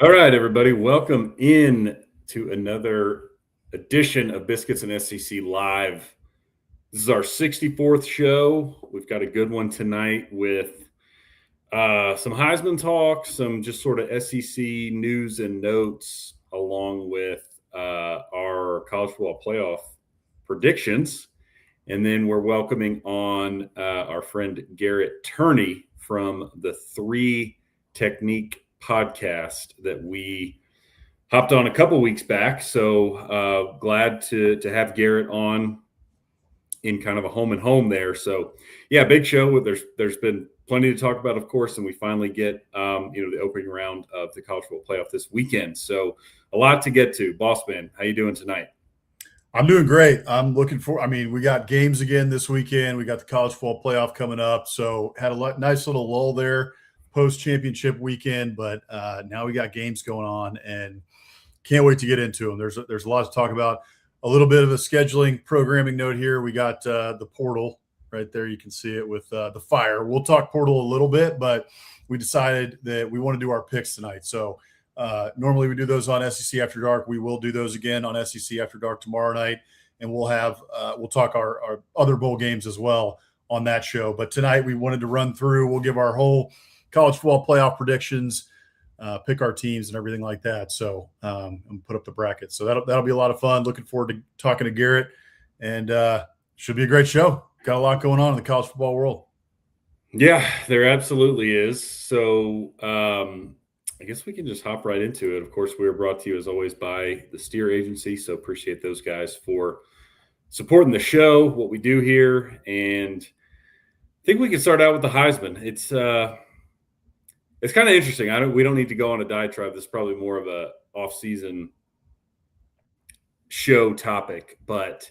All right, everybody, welcome in to another edition of Biscuits and SEC Live. This is our 64th show. We've got a good one tonight with some Heisman talk, some just sort of SEC news and notes, along with our college football playoff predictions. And then we're welcoming on our friend Garrett Turney from the 3 Technique podcast that we hopped on a couple weeks back. So glad to have Garrett on in kind of a home and home there. So yeah, big show. There's been plenty to talk about, of course, and we finally get the opening round of the college football playoff this weekend. So a lot to get to. Boss man, how you doing tonight? I'm doing great. I'm looking for. We got games again this weekend. We got the college football playoff coming up. So had a nice little lull there post-championship weekend, but now we got games going on and can't wait to get into them. There's a lot to talk about. A little bit of a scheduling programming note here. We got the portal right there. You can see it with the fire. We'll talk portal a little bit, but we decided that we want to do our picks tonight. So normally we do those on SEC After Dark. We will do those again on SEC After Dark tomorrow night, and we'll talk our other bowl games as well on that show. But tonight we wanted to run through. We'll give our whole college football playoff predictions, pick our teams and everything like that. So and put up the brackets. So that'll be a lot of fun. Looking forward to talking to Garrett, and should be a great show. Got a lot going on in the college football world. Yeah, there absolutely is. So I guess we can just hop right into it. Of course, we are brought to you as always by the Steer Agency. So appreciate those guys for supporting the show, what we do here. And I think we can start out with the Heisman. It's kind of interesting. We don't need to go on a diatribe. This is probably more of a off-season show topic, but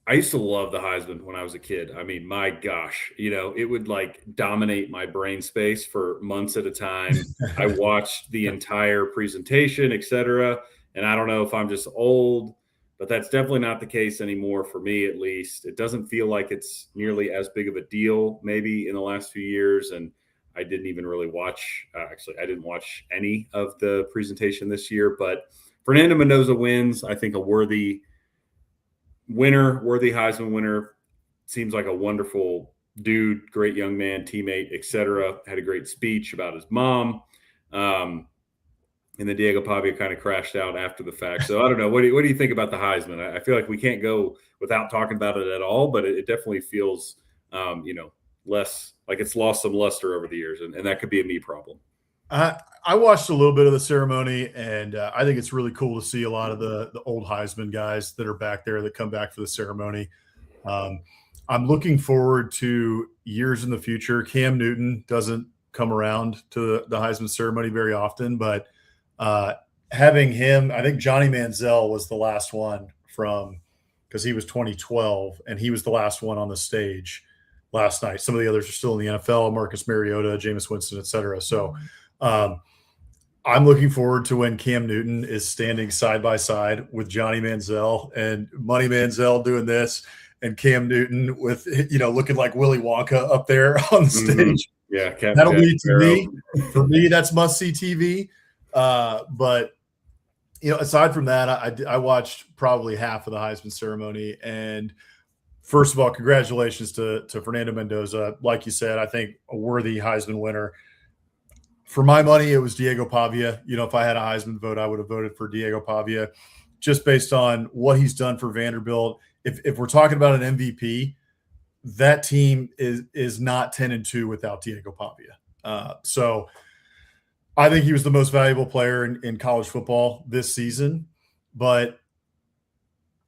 I used to love the Heisman when I was a kid. I mean, my gosh, it would like dominate my brain space for months at a time. I watched the entire presentation, et cetera. And I don't know if I'm just old, but that's definitely not the case anymore for me, at least. It doesn't feel like it's nearly as big of a deal maybe in the last few years. And I didn't even really watch, I didn't watch any of the presentation this year, but Fernando Mendoza wins. I think a worthy Heisman winner. Seems like a wonderful dude, great young man, teammate, etc. Had a great speech about his mom. And then Diego Pavia kind of crashed out after the fact. So I don't know. What do you think about the Heisman? I feel like we can't go without talking about it at all, but it definitely feels, less like it's lost some luster over the years, and that could be a me problem. I watched a little bit of the ceremony, and I think it's really cool to see a lot of the old Heisman guys that are back there that come back for the ceremony. I'm looking forward to years in the future. Cam Newton doesn't come around to the Heisman ceremony very often, but having him, I think Johnny Manziel was the last one because he was 2012, and he was the last one on the stage last night. Some of the others are still in the NFL, Marcus Mariota, Jameis Winston, et cetera. So I'm looking forward to when Cam Newton is standing side by side with Johnny Manziel and Money Manziel doing this, and Cam Newton with, looking like Willy Wonka up there on the stage. Yeah. That'll be TV. For me, that's must-see TV. But, aside from that, I watched probably half of the Heisman ceremony, and first of all, congratulations to Fernando Mendoza. Like you said, I think a worthy Heisman winner. For my money, it was Diego Pavia. If I had a Heisman vote, I would have voted for Diego Pavia just based on what he's done for Vanderbilt. If we're talking about an MVP, that team is not 10-2 without Diego Pavia. So I think he was the most valuable player in college football this season. But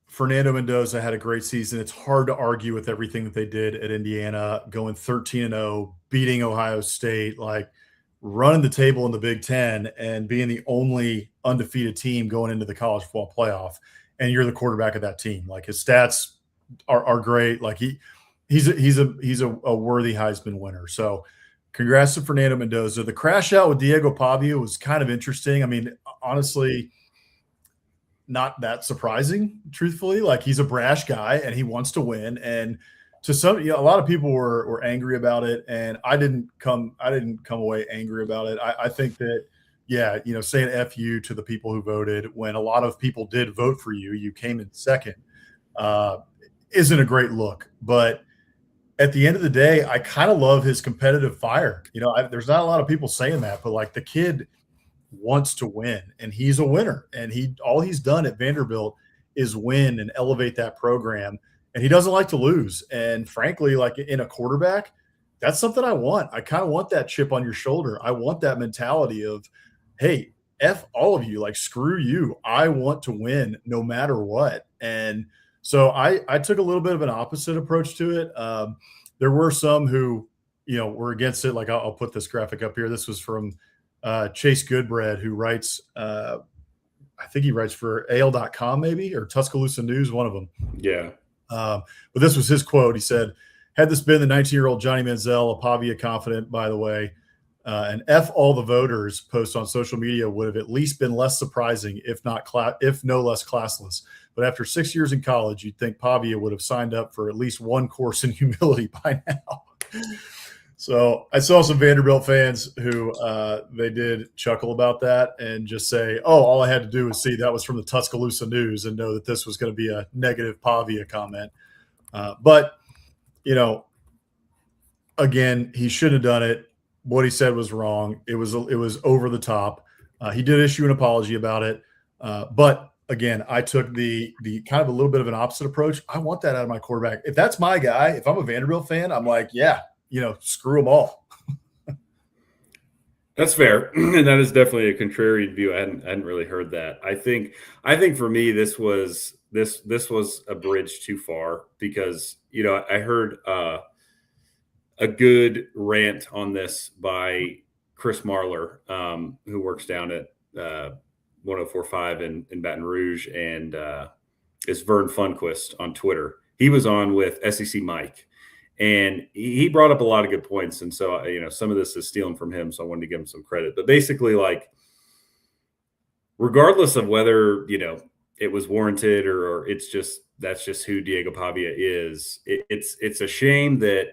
Fernando Mendoza had a great season. It's hard to argue with everything that they did at Indiana, going 13-0, beating Ohio State, like running the table in the Big Ten and being the only undefeated team going into the college football playoff. And you're the quarterback of that team. Like, his stats are great. Like, he's a worthy Heisman winner. So congrats to Fernando Mendoza. The crash out with Diego Pavia was kind of interesting. I mean, honestly, not that surprising, truthfully. Like, he's a brash guy and he wants to win. And to some, a lot of people were angry about it, and I didn't come away angry about it. I think that yeah, saying F you to the people who voted when a lot of people did vote for you, you came in second, isn't a great look. But at the end of the day, I kind of love his competitive fire. There's not a lot of people saying that, but like the kid wants to win and he's a winner. And all he's done at Vanderbilt is win and elevate that program. And he doesn't like to lose. And frankly, like in a quarterback, that's something I want. I kind of want that chip on your shoulder. I want that mentality of, hey, F all of you, like screw you. I want to win no matter what. And so I took a little bit of an opposite approach to it. There were some who, were against it. Like I'll put this graphic up here. This was from Chase Goodbread, who writes, I think he writes for AL.com maybe, or Tuscaloosa News, one of them. Yeah. But this was his quote. He said, had this been the 19-year-old Johnny Manziel, a Pavia confident, by the way, and F all the voters post on social media would have at least been less surprising, if no less classless. But after 6 years in college, you'd think Pavia would have signed up for at least one course in humility by now. So I saw some Vanderbilt fans who they did chuckle about that and just say, oh, all I had to do was see that was from the Tuscaloosa News and know that this was going to be a negative Pavia comment. But, again, he shouldn't have done it. What he said was wrong. It was over the top. He did issue an apology about it. But again, I took the kind of a little bit of an opposite approach. I want that out of my quarterback. If that's my guy, if I'm a Vanderbilt fan, I'm like, yeah, screw them all. That's fair. And that is definitely a contrarian view. I hadn't really heard that. I think for me, this was a bridge too far because, I heard a good rant on this by Chris Marlar, who works down at 1045 in Baton Rouge, and is Vern Funquist on Twitter. He was on with SEC Mike, and he brought up a lot of good points. And so, some of this is stealing from him, so I wanted to give him some credit. But basically, like, regardless of whether, it was warranted or that's just who Diego Pavia is, it's a shame that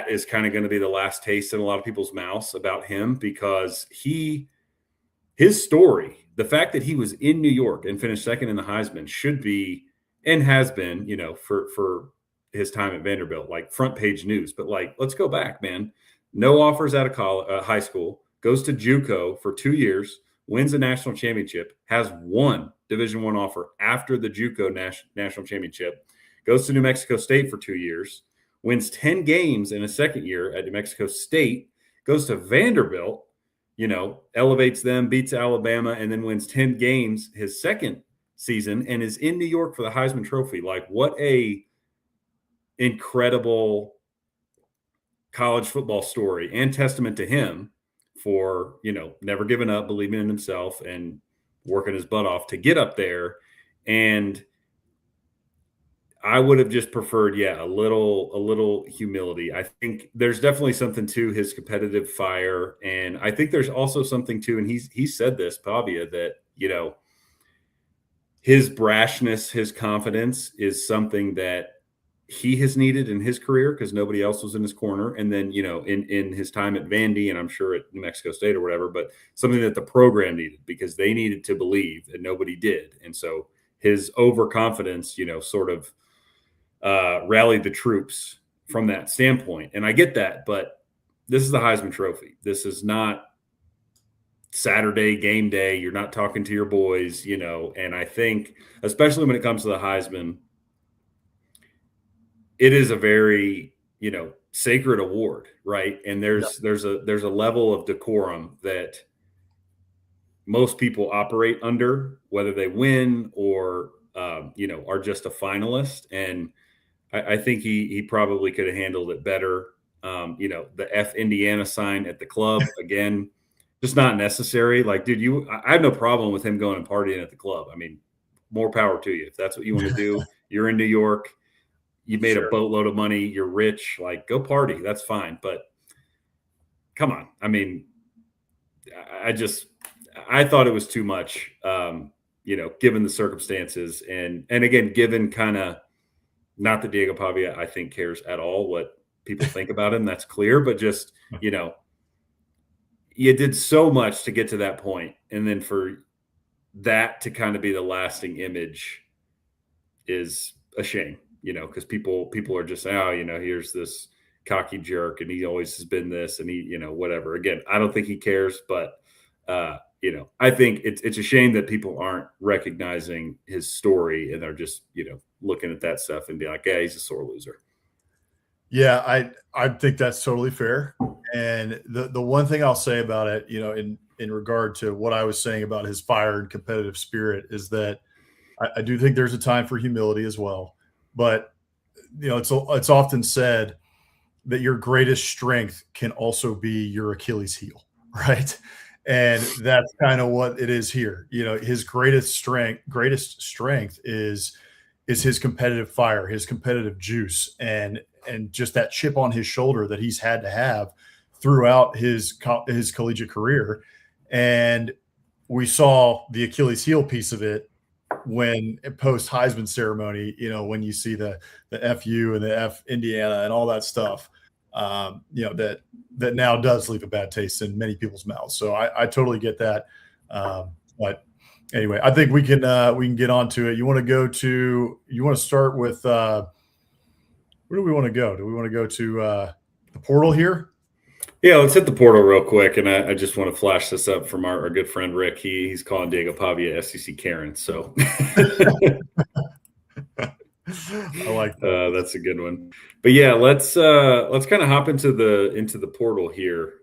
is kind of going to be the last taste in a lot of people's mouths about him, because his story, the fact that he was in New York and finished second in the Heisman, should be and has been, for his time at Vanderbilt, like front page news. But like, let's go back, man. No offers out of high school, goes to JUCO for 2 years, wins a national championship, has one Division I offer after the JUCO national championship, goes to New Mexico State for 2 years, wins 10 games in a second year at New Mexico State, goes to Vanderbilt, elevates them, beats Alabama, and then wins 10 games his second season and is in New York for the Heisman Trophy. Like, what a incredible college football story and testament to him for, never giving up, believing in himself, and working his butt off to get up there. And I would have just preferred, a little humility. I think there's definitely something to his competitive fire. And I think there's also something to, and he said this, Pavia, that, his brashness, his confidence is something that he has needed in his career because nobody else was in his corner. And then, in his time at Vandy, and I'm sure at New Mexico State or whatever, but something that the program needed because they needed to believe and nobody did. And so his overconfidence, sort of rallied the troops from that standpoint. And I get that, but this is the Heisman Trophy. This is not Saturday game day. You're not talking to your boys, and I think, especially when it comes to the Heisman, it is a very, sacred award, right? And there's a level of decorum that most people operate under, whether they win or, are just a finalist. And I think he probably could have handled it better. The F Indiana sign at the club, again, just not necessary. Like, dude, I have no problem with him going and partying at the club. I mean, more power to you. If that's what you want to do, you're in New York, you made a boatload of money, you're rich, like, go party. That's fine. But come on. I mean, I thought it was too much, given the circumstances. And again, given kind of, not that Diego Pavia, I think, cares at all what people think about him. That's clear. But just, you did so much to get to that point, and then for that to kind of be the lasting image is a shame, because people are just saying, oh, here's this cocky jerk, and he always has been this, and he, whatever. Again, I don't think he cares, but I think it's a shame that people aren't recognizing his story, and they're just, looking at that stuff and be like, yeah, he's a sore loser. Yeah, I think that's totally fair. And the one thing I'll say about it, in regard to what I was saying about his fire and competitive spirit, is that I do think there's a time for humility as well. But it's often said that your greatest strength can also be your Achilles heel, right? And that's kind of what it is here. His greatest strength is his competitive fire, his competitive juice, and just that chip on his shoulder that he's had to have throughout his collegiate career. And we saw the Achilles heel piece of it when post Heisman ceremony, when you see the FU and the F Indiana and all that stuff, that now does leave a bad taste in many people's mouths. So I totally get that. But anyway, I think we can get on to it. You want to start with where do we want to go? Do we want to go to the portal here? Yeah, let's hit the portal real quick. And I just want to flash this up from our good friend Rick. He's calling Diego Pavia SEC Karen. So I like that. That's a good one. But yeah, let's kind of hop into the portal here,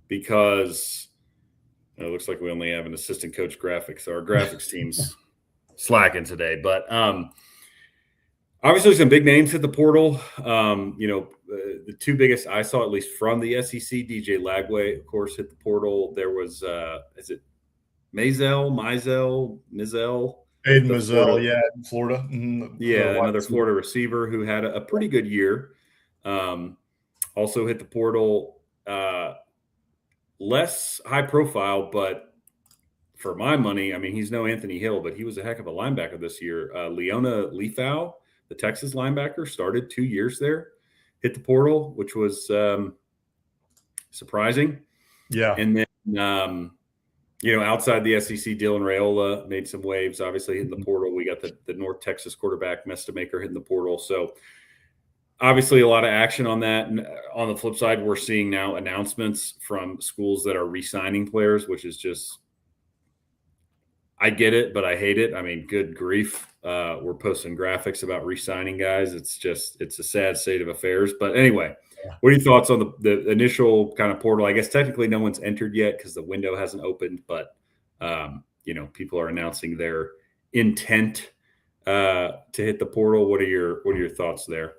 because it looks like we only have an assistant coach graphics. So our graphics team's slacking today. But obviously some big names hit the portal. The two biggest I saw, at least from the SEC, DJ Lagway, of course, hit the portal. There was is it Mizell? Aiden Mizell, yeah, in Florida. Mm-hmm. Yeah, another Florida receiver who had a pretty good year. Also hit the portal. Less high profile, but for my money, I mean, he's no Anthony Hill, but he was a heck of a linebacker this year. Leona Leafau, the Texas linebacker, started 2 years there, hit the portal, which was surprising. Yeah. And then, outside the SEC, Dylan Raiola made some waves, obviously hitting the portal. We got the North Texas quarterback, Mestamaker, hitting the portal. So obviously a lot of action on that. And on the flip side, we're seeing now announcements from schools that are re-signing players, which is just, I get it, but I hate it. I mean, good grief. We're posting graphics about re-signing guys. It's a sad state of affairs. But anyway, what are your thoughts on the initial kind of portal? I guess technically no one's entered yet because the window hasn't opened, but people are announcing their intent to hit the portal. What are your thoughts there?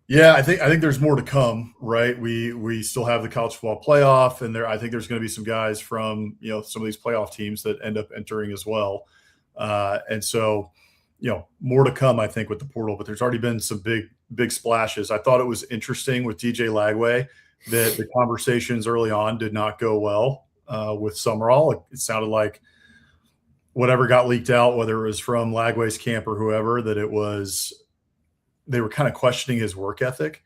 Yeah, I think there's more to come, right? We still have the college football playoff, and I think there's going to be some guys from some of these playoff teams that end up entering as well, and so more to come, I think, with the portal. But there's already been some big splashes. I thought it was interesting with DJ Lagway that the conversations early on did not go well with Summerall. It sounded like whatever got leaked out, whether it was from Lagway's camp or whoever, that they were kind of questioning his work ethic.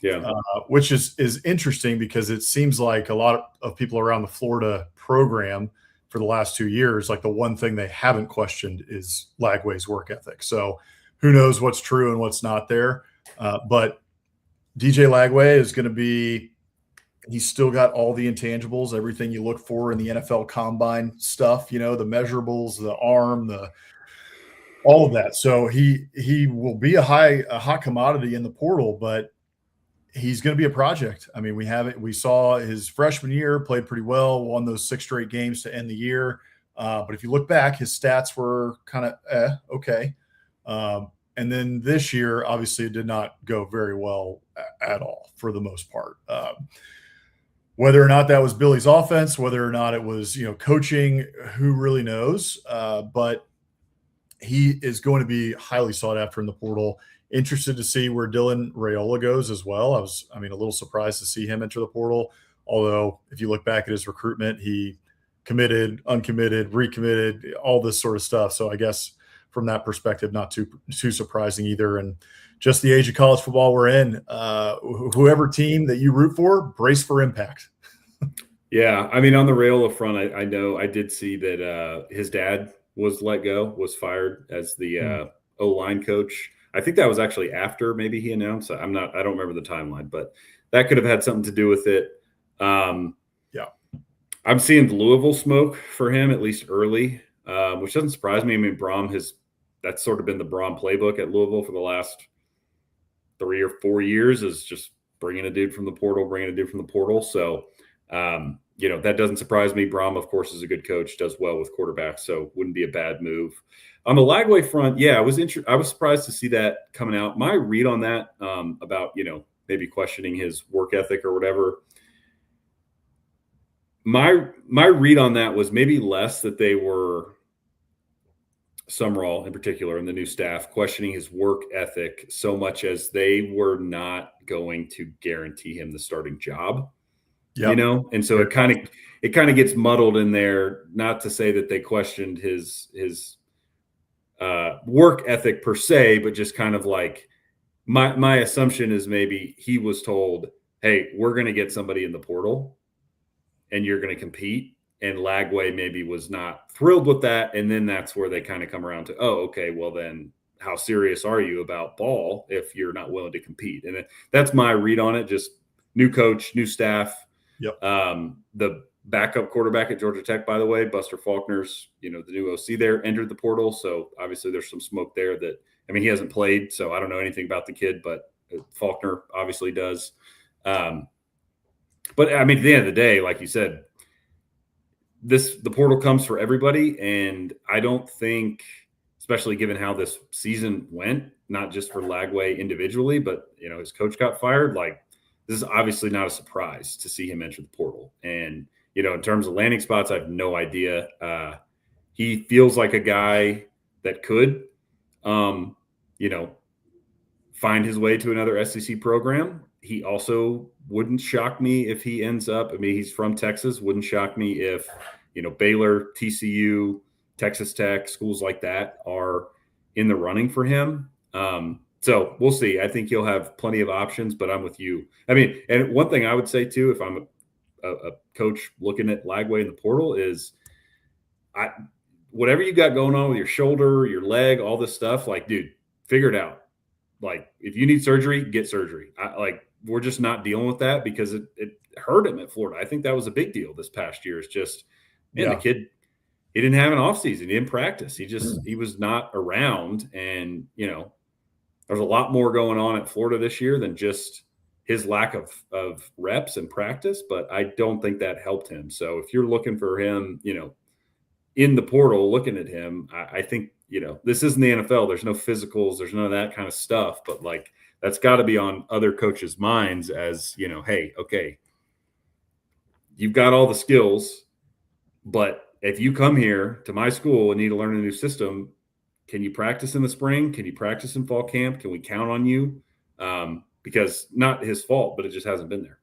Yeah. Which is interesting because it seems like a lot of people around the Florida program for the last 2 years, like the one thing they haven't questioned is Lagway's work ethic. So who knows what's true and what's not there. But DJ Lagway is going to be – he's still got all the intangibles, everything you look for in the NFL combine stuff, the measurables, the arm, all of that. So he will be a hot commodity in the portal, but he's going to be a project. I mean, we saw his freshman year, played pretty well, won those 6 straight games to end the year. But if you look back, his stats were kind of okay. And then this year, obviously, it did not go very well at all for the most part. Whether or not that was Billy's offense, whether or not it was coaching, who really knows? But he is going to be highly sought after in the portal. Interested to see where Dylan Raiola goes as well. A little surprised to see him enter the portal. Although, if you look back at his recruitment, he committed, uncommitted, recommitted, all this sort of stuff. So I guess from that perspective, not too surprising either. And just the age of college football we're in, whoever team that you root for, brace for impact. Yeah, I mean, on the Rayola front, I know I did see that his dad was fired as the O-line coach. I think that was actually after maybe he announced. I don't remember the timeline, but that could have had something to do with it. Yeah. I'm seeing Louisville smoke for him, at least early, which doesn't surprise me. I mean, that's sort of been the Braum playbook at Louisville for the last 3 or 4 years, is just bringing a dude from the portal. So, that doesn't surprise me. Braum, of course, is a good coach, does well with quarterbacks, so wouldn't be a bad move. On the Lagway front, yeah, I was surprised to see that coming out. My read on that, about, maybe questioning his work ethic or whatever, my read on that was maybe less that they were, Summerall in particular and the new staff, questioning his work ethic so much as they were not going to guarantee him the starting job. Yep. And so it kind of gets muddled in there. Not to say that they questioned his work ethic per se, but just kind of like my assumption is maybe he was told, hey, we're going to get somebody in the portal and you're going to compete. And Lagway maybe was not thrilled with that. And then that's where they kind of come around to, oh, okay, well then how serious are you about ball if you're not willing to compete? And that's my read on it. Just new coach, new staff. Yep. The backup quarterback at Georgia Tech, by the way, Buster Faulkner's, the new OC there, entered the portal. So obviously there's some smoke there he hasn't played, so I don't know anything about the kid, but Faulkner obviously does. But I mean, at the end of the day, like you said, the portal comes for everybody. And I don't think, especially given how this season went, not just for Lagway individually, but, his coach got fired. Like, this is obviously not a surprise to see him enter the portal. And, in terms of landing spots, I have no idea. He feels like a guy that could, find his way to another SEC program. He also wouldn't shock me if he ends up, he's from Texas, wouldn't shock me if, Baylor, TCU, Texas Tech, schools like that are in the running for him. So we'll see. I think he'll have plenty of options, but I'm with you. And one thing I would say too, if I'm a coach looking at Lagway in the portal, is whatever you got going on with your shoulder, your leg, all this stuff, like, dude, figure it out. Like, if you need surgery, get surgery. We're just not dealing with that because it hurt him at Florida. I think that was a big deal this past year. It's just, the kid, he didn't have an offseason. He didn't practice. He was not around. And, there's a lot more going on at Florida this year than just his lack of reps and practice. But I don't think that helped him. So if you're looking for him, in the portal, looking at him, I think, this isn't the NFL. There's no physicals. There's none of that kind of stuff. But that's got to be on other coaches' minds as, hey, okay, you've got all the skills, but if you come here to my school and need to learn a new system, can you practice in the spring? Can you practice in fall camp? Can we count on you? Because not his fault, but it just hasn't been there.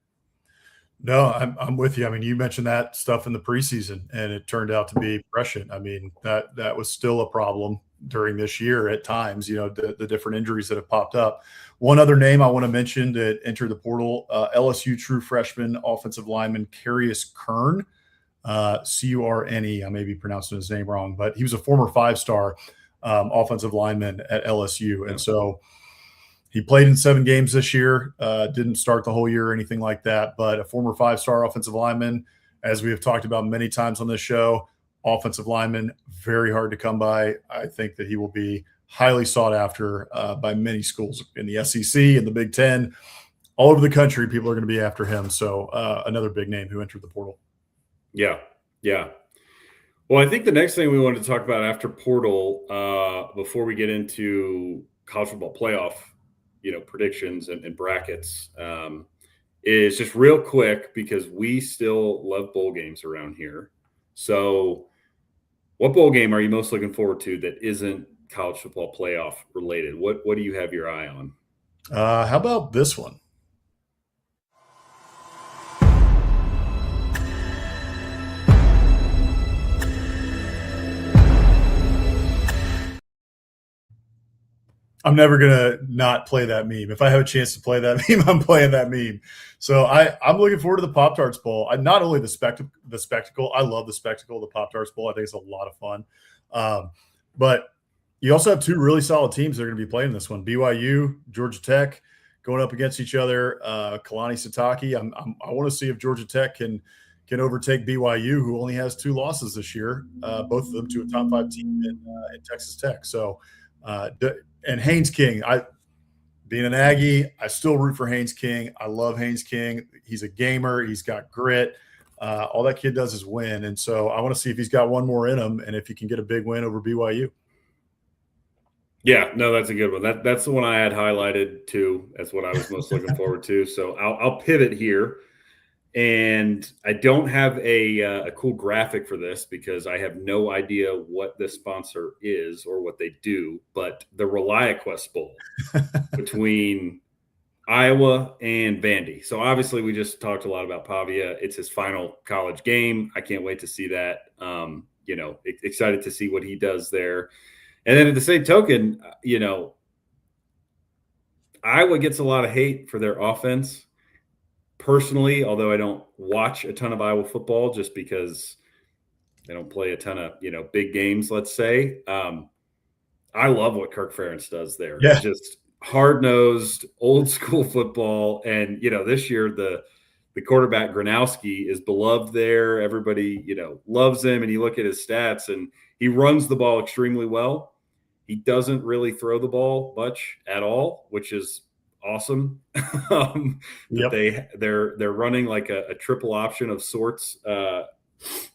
No, I'm with you. You mentioned that stuff in the preseason, and it turned out to be prescient. That was still a problem during this year at times, the different injuries that have popped up. One other name I want to mention that entered the portal, LSU true freshman offensive lineman Carius Kern, Curne. I may be pronouncing his name wrong, but he was a former 5-star offensive lineman at LSU. And so he played in 7 games this year, didn't start the whole year or anything like that, but a former 5-star offensive lineman, as we have talked about many times on this show, offensive lineman, very hard to come by. I think that he will be highly sought after by many schools in the SEC and the Big Ten. All over the country, people are going to be after him. So another big name who entered the portal. Yeah. Well, I think the next thing we wanted to talk about after portal, before we get into college football playoff, predictions and brackets, is just real quick, because we still love bowl games around here. So what bowl game are you most looking forward to that isn't college football playoff related? What do you have your eye on? How about this one? I'm never gonna not play that meme. If I have a chance to play that meme, I'm playing that meme. So I'm looking forward to the Pop-Tarts Bowl. Not only the spectacle, I love the spectacle of the Pop-Tarts Bowl. I think it's a lot of fun. But you also have two really solid teams that are going to be playing this one: BYU, Georgia Tech, going up against each other. Kalani Sitake. I want to see if Georgia Tech can overtake BYU, who only has 2 losses this year, both of them to a top 5 team in Texas Tech. So. And Haynes King, being an Aggie, I still root for Haynes King. I love Haynes King. He's a gamer. He's got grit. All that kid does is win. And so I want to see if he's got one more in him and if he can get a big win over BYU. Yeah, no, that's a good one. That's the one I had highlighted too. That's what I was most looking forward to. So I'll pivot here. And I don't have a cool graphic for this because I have no idea what this sponsor is or what they do, but the ReliaQuest Bowl between Iowa and Vandy. So obviously we just talked a lot about Pavia. It's his final college game. I can't wait to see that. Excited to see what he does there. And then at the same token, Iowa gets a lot of hate for their offense. Personally, although I don't watch a ton of Iowa football just because they don't play a ton of, big games, let's say. I love what Kirk Ferentz does there. Yeah. Just hard-nosed, old-school football. And, this year the quarterback Gronowski is beloved there. Everybody, loves him. And you look at his stats, and he runs the ball extremely well. He doesn't really throw the ball much at all, which is awesome. Yep. They're running like a triple option of sorts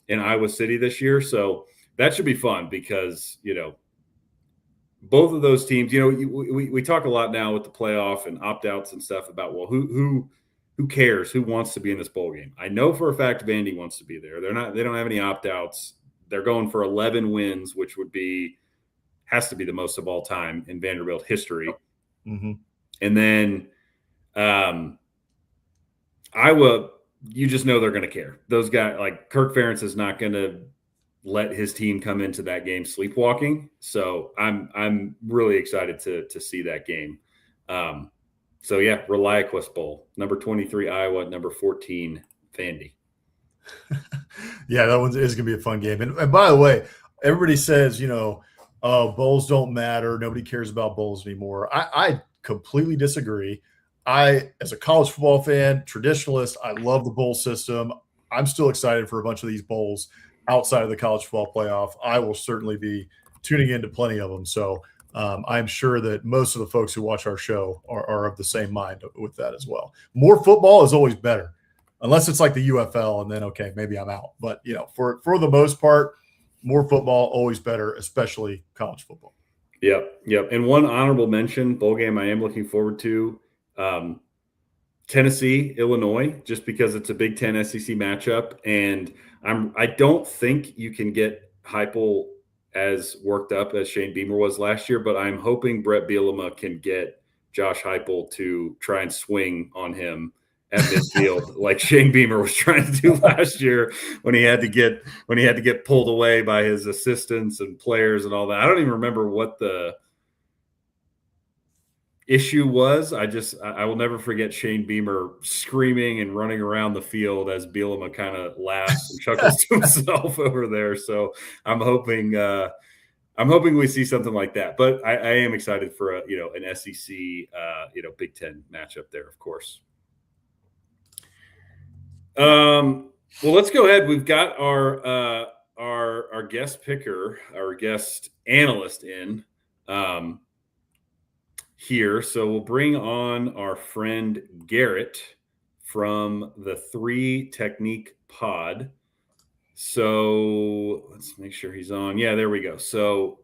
in Iowa City this year, so that should be fun because both of those teams. We talk a lot now with the playoff and opt-outs and stuff about who cares, who wants to be in this bowl game. I know for a fact Vandy wants to be there. They don't have any opt-outs. They're going for 11 wins, which has to be the most of all time in Vanderbilt history. Mm-hmm. And then Iowa, you just know they're going to care. Those guys, like Kirk Ferentz, is not going to let his team come into that game sleepwalking. So I'm really excited to see that game. So yeah, ReliaQuest Bowl, number 23 Iowa, number 14 Vandy. Yeah, that one is going to be a fun game. And by the way, everybody says bowls don't matter. Nobody cares about bowls anymore. I completely disagree. As a college football fan, traditionalist, I love the bowl system. I'm still excited for a bunch of these bowls outside of the college football playoff. I will certainly be tuning into plenty of them. So I'm sure that most of the folks who watch our show are of the same mind with that as well. More football is always better, unless it's like the UFL, and then, okay, maybe I'm out. But, for the most part, more football, always better, especially college football. Yep. And one honorable mention, bowl game I am looking forward to, Tennessee, Illinois, just because it's a Big Ten SEC matchup. And I don't think you can get Heupel as worked up as Shane Beamer was last year, but I'm hoping Brett Bielema can get Josh Heupel to try and swing on him at midfield like Shane Beamer was trying to do last year when he had to get pulled away by his assistants and players and all that. I don't even remember what the issue was. I will never forget Shane Beamer screaming and running around the field as Bielema kind of laughs and chuckles to himself over there. So I'm hoping we see something like that. But I am excited for an SEC Big Ten matchup there, of course. Well, let's go ahead. We've got our guest picker, our guest analyst in here. So we'll bring on our friend Garrett from the 3 Technique Pod. So let's make sure he's on. Yeah, there we go. So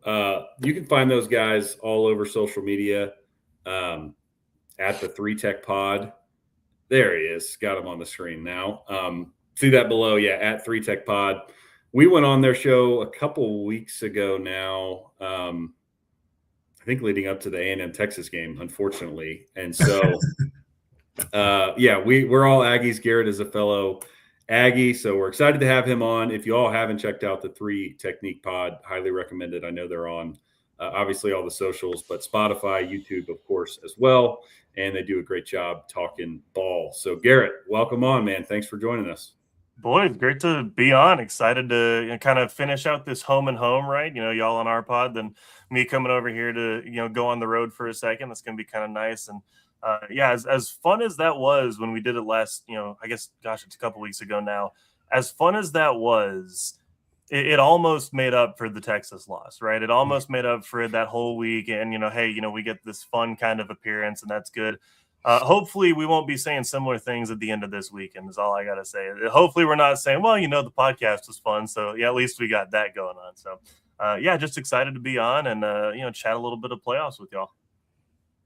you can find those guys all over social media at the 3 Tech Pod. There he is. Got him on the screen now. See that below. Yeah, at 3 Tech Pod. We went on their show a couple weeks ago now. I think leading up to the A&M Texas game, unfortunately. And so, we're all Aggies. Garrett is a fellow Aggie, so we're excited to have him on. If you all haven't checked out the 3 Technique Pod, highly recommend it. I know they're on obviously all the socials, but Spotify, YouTube, of course, as well. And they do a great job talking ball. So Garrett, welcome on, man. Thanks for joining us. Boys, great to be on. Excited to kind of finish out this home and home, right? Y'all on our pod, then me coming over here to, go on the road for a second. That's going to be kind of nice. And as fun as that was when we did it last, I guess, gosh, it's a couple weeks ago now. As fun as that was, it almost made up for the Texas loss, right? It almost made up for that whole week. And, we get this fun kind of appearance, and that's good. Hopefully we won't be saying similar things at the end of this weekend is all I got to say. Hopefully we're not saying, well, the podcast was fun. So yeah, at least we got that going on. So just excited to be on and, chat a little bit of playoffs with y'all.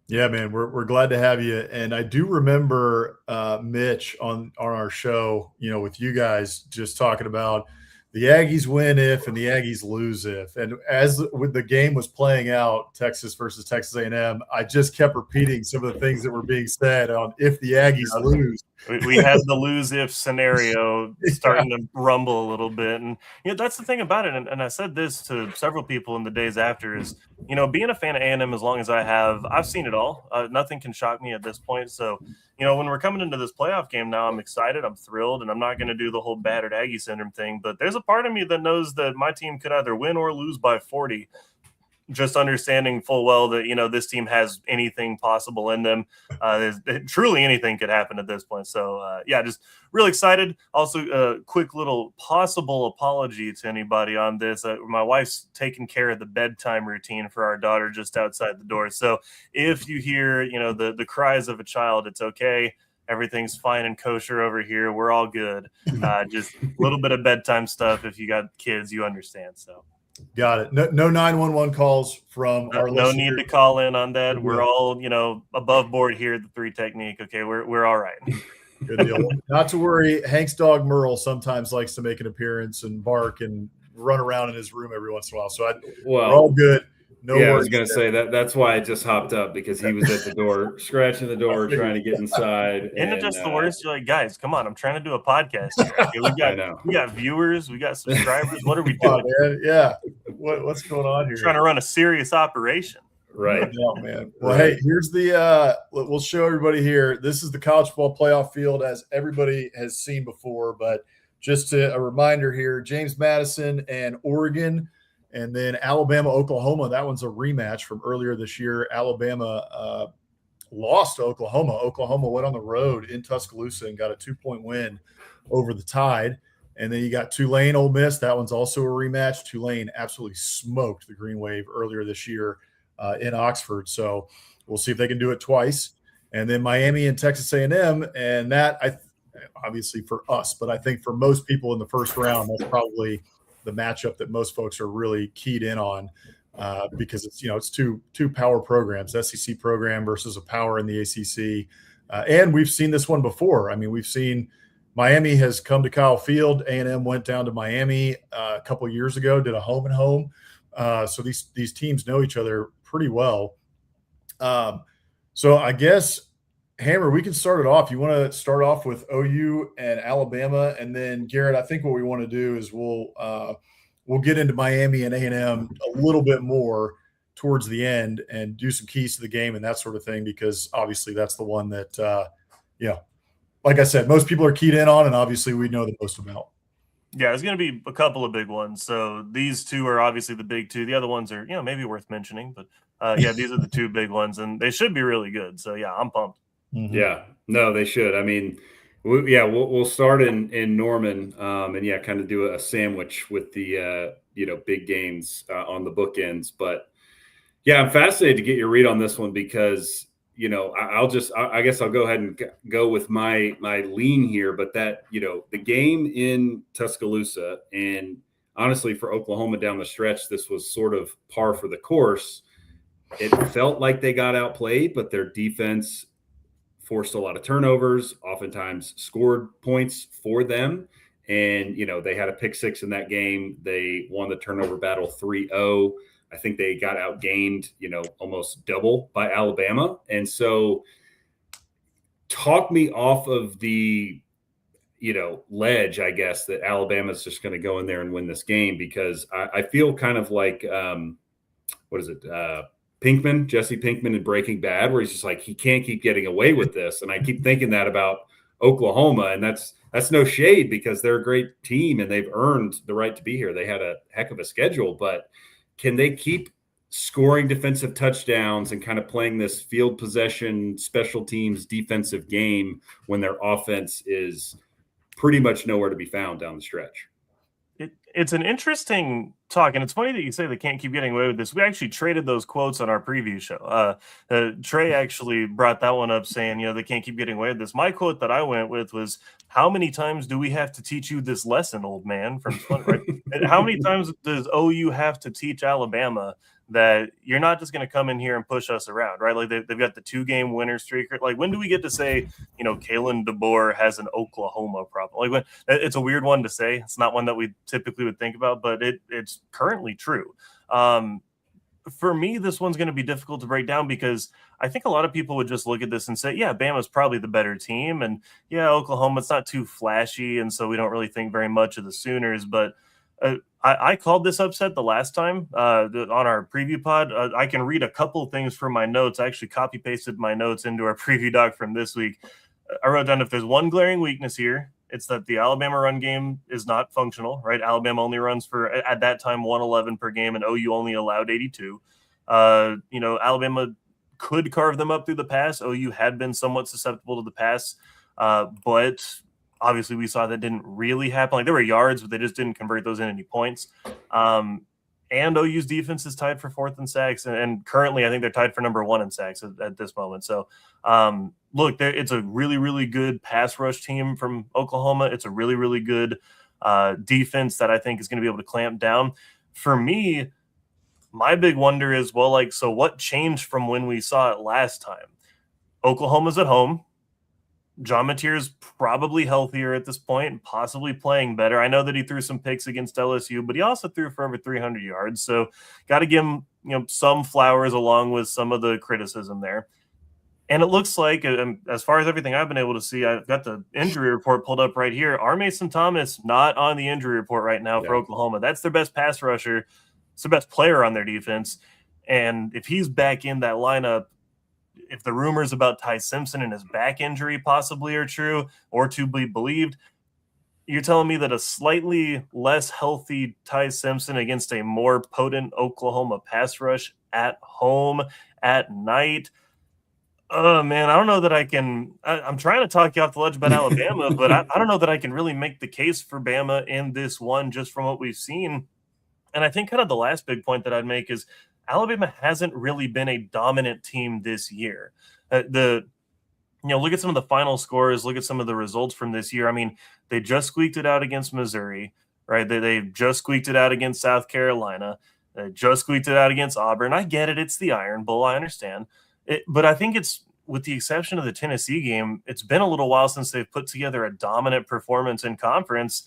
Yeah, man, we're glad to have you. And I do remember Mitch on our show, with you guys just talking about the Aggies win if and the Aggies lose if. And as the game was playing out, Texas versus Texas A&M, I just kept repeating some of the things that were being said on if the Aggies lose. We had the lose if scenario starting to rumble a little bit. And, that's the thing about it. And I said this to several people in the days after is, being a fan of A&M as long as I have, I've seen it all. Nothing can shock me at this point. So, when we're coming into this playoff game now, I'm excited. I'm thrilled. And I'm not going to do the whole battered Aggie syndrome thing. But there's a part of me that knows that my team could either win or lose by 40. Just understanding full well that, this team has anything possible in them. Truly anything could happen at this point. So, just really excited. Also, a quick little possible apology to anybody on this. My wife's taking care of the bedtime routine for our daughter just outside the door. So if you hear, the cries of a child, it's okay. Everything's fine and kosher over here. We're all good. Just a little bit of bedtime stuff. If you got kids, you understand. So. Got it. No 911 calls from our no need to call in on that. We're all, above board here at the 3 technique. Okay, we're all right. Good deal. Not to worry. Hank's dog Merle sometimes likes to make an appearance and bark and run around in his room every once in a while. So we're all good. No worries. I was going to say that's why I just hopped up, because he was at the door, scratching the door, trying to get inside. Isn't it just the worst? You're like, guys, come on. I'm trying to do a podcast here. Okay, we got viewers. We got subscribers. What are we doing? Man. Yeah. What's going on here? Trying to run a serious operation. Right. No, man. Well, hey, here's we'll show everybody here. This is the college football playoff field as everybody has seen before. But just a reminder here, James Madison and Oregon. And then Alabama, Oklahoma, that one's a rematch from earlier this year. Alabama lost to Oklahoma. Oklahoma went on the road in Tuscaloosa and got a 2-point win over the Tide. And then you got Tulane, Ole Miss. That one's also a rematch. Tulane absolutely smoked the Green Wave earlier this year in Oxford. So we'll see if they can do it twice. And then Miami and Texas A&M. And that, obviously for us, but I think for most people in the first round, that's probably – the matchup that most folks are really keyed in on because it's two power programs, SEC program versus a power in the ACC. And we've seen this one before. I mean, we've seen Miami has come to Kyle Field. A&M went down to Miami a couple of years ago, did a home and home. So these teams know each other pretty well. So I guess, Hammer, we can start it off. You want to start off with OU and Alabama, and then Garrett, I think what we want to do is we'll get into Miami and A&M a little bit more towards the end and do some keys to the game and that sort of thing, because obviously that's the one that, like I said, most people are keyed in on, and obviously we know the most about. Yeah, it's going to be a couple of big ones. So these two are obviously the big two. The other ones are, maybe worth mentioning, but these are the two big ones, and they should be really good. So yeah, I'm pumped. Mm-hmm. Yeah, no, they should. I mean, we'll start in Norman, and kind of do a sandwich with the big games on the bookends. But yeah, I'm fascinated to get your read on this one because I guess I'll go ahead and go with my lean here. But that the game in Tuscaloosa, and honestly for Oklahoma down the stretch, this was sort of par for the course. It felt like they got outplayed, but their defense forced a lot of turnovers, oftentimes scored points for them. And, they had a pick six in that game. They won the turnover battle 3-0. I think they got outgained, almost double by Alabama. And so talk me off of the, ledge, I guess, that Alabama's just going to go in there and win this game, because I feel kind of like what is it? Pinkman, Jesse Pinkman in Breaking Bad, where he's just like, he can't keep getting away with this. And I keep thinking that about Oklahoma, and that's no shade because they're a great team and they've earned the right to be here. They had a heck of a schedule, but can they keep scoring defensive touchdowns and kind of playing this field possession, special teams, defensive game when their offense is pretty much nowhere to be found down the stretch? It's an interesting talk, and it's funny that you say they can't keep getting away with this. We actually traded those quotes on our preview show. Trey actually brought that one up, saying, they can't keep getting away with this. My quote that I went with was, "How many times do we have to teach you this lesson, old man?" From right? And how many times does OU have to teach Alabama that you're not just going to come in here and push us around, right? Like they've got the 2-game winner streak. Like, when do we get to say, Kalen DeBoer has an Oklahoma problem? Like, when it's a weird one to say. It's not one that we typically would think about, but it's currently true. For me, this one's going to be difficult to break down because I think a lot of people would just look at this and say, yeah, Bama's probably the better team. And yeah, Oklahoma's not too flashy. And so we don't really think very much of the Sooners, but I called this upset the last time on our preview pod. I can read a couple of things from my notes. I actually copy pasted my notes into our preview doc from this week. I wrote down, if there's one glaring weakness here, it's that the Alabama run game is not functional, right? Alabama only runs for, at that time, 111 per game, and OU only allowed 82. Alabama could carve them up through the pass. OU had been somewhat susceptible to the pass, but obviously we saw that didn't really happen. Like, there were yards, but they just didn't convert those in any points. And OU's defense is tied for 4th in sacks, and currently I think they're tied for number 1 in sacks at this moment. So, look, it's a really, really good pass rush team from Oklahoma. It's a really, really good defense that I think is going to be able to clamp down. For me, my big wonder is, so what changed from when we saw it last time? Oklahoma's at home. John Mateer's probably healthier at this point, possibly playing better. I know that he threw some picks against LSU, but he also threw for over 300 yards. So got to give him, some flowers along with some of the criticism there. And it looks like, as far as everything I've been able to see, I've got the injury report pulled up right here. R. Mason Thomas not on the injury report right now for Oklahoma. That's their best pass rusher. It's the best player on their defense. And if he's back in that lineup, if the rumors about Ty Simpson and his back injury possibly are true or to be believed, you're telling me that a slightly less healthy Ty Simpson against a more potent Oklahoma pass rush at home at night? Oh, man, I don't know that I can – I'm trying to talk you off the ledge about Alabama, but I don't know that I can really make the case for Bama in this one just from what we've seen. And I think kind of the last big point that I'd make is Alabama hasn't really been a dominant team this year. Look at some of the final scores, look at some of the results from this year. I mean, they just squeaked it out against Missouri, right? They just squeaked it out against South Carolina. They just squeaked it out against Auburn. I get it. It's the Iron Bowl. I understand. But I think it's, with the exception of the Tennessee game, it's been a little while since they've put together a dominant performance in conference.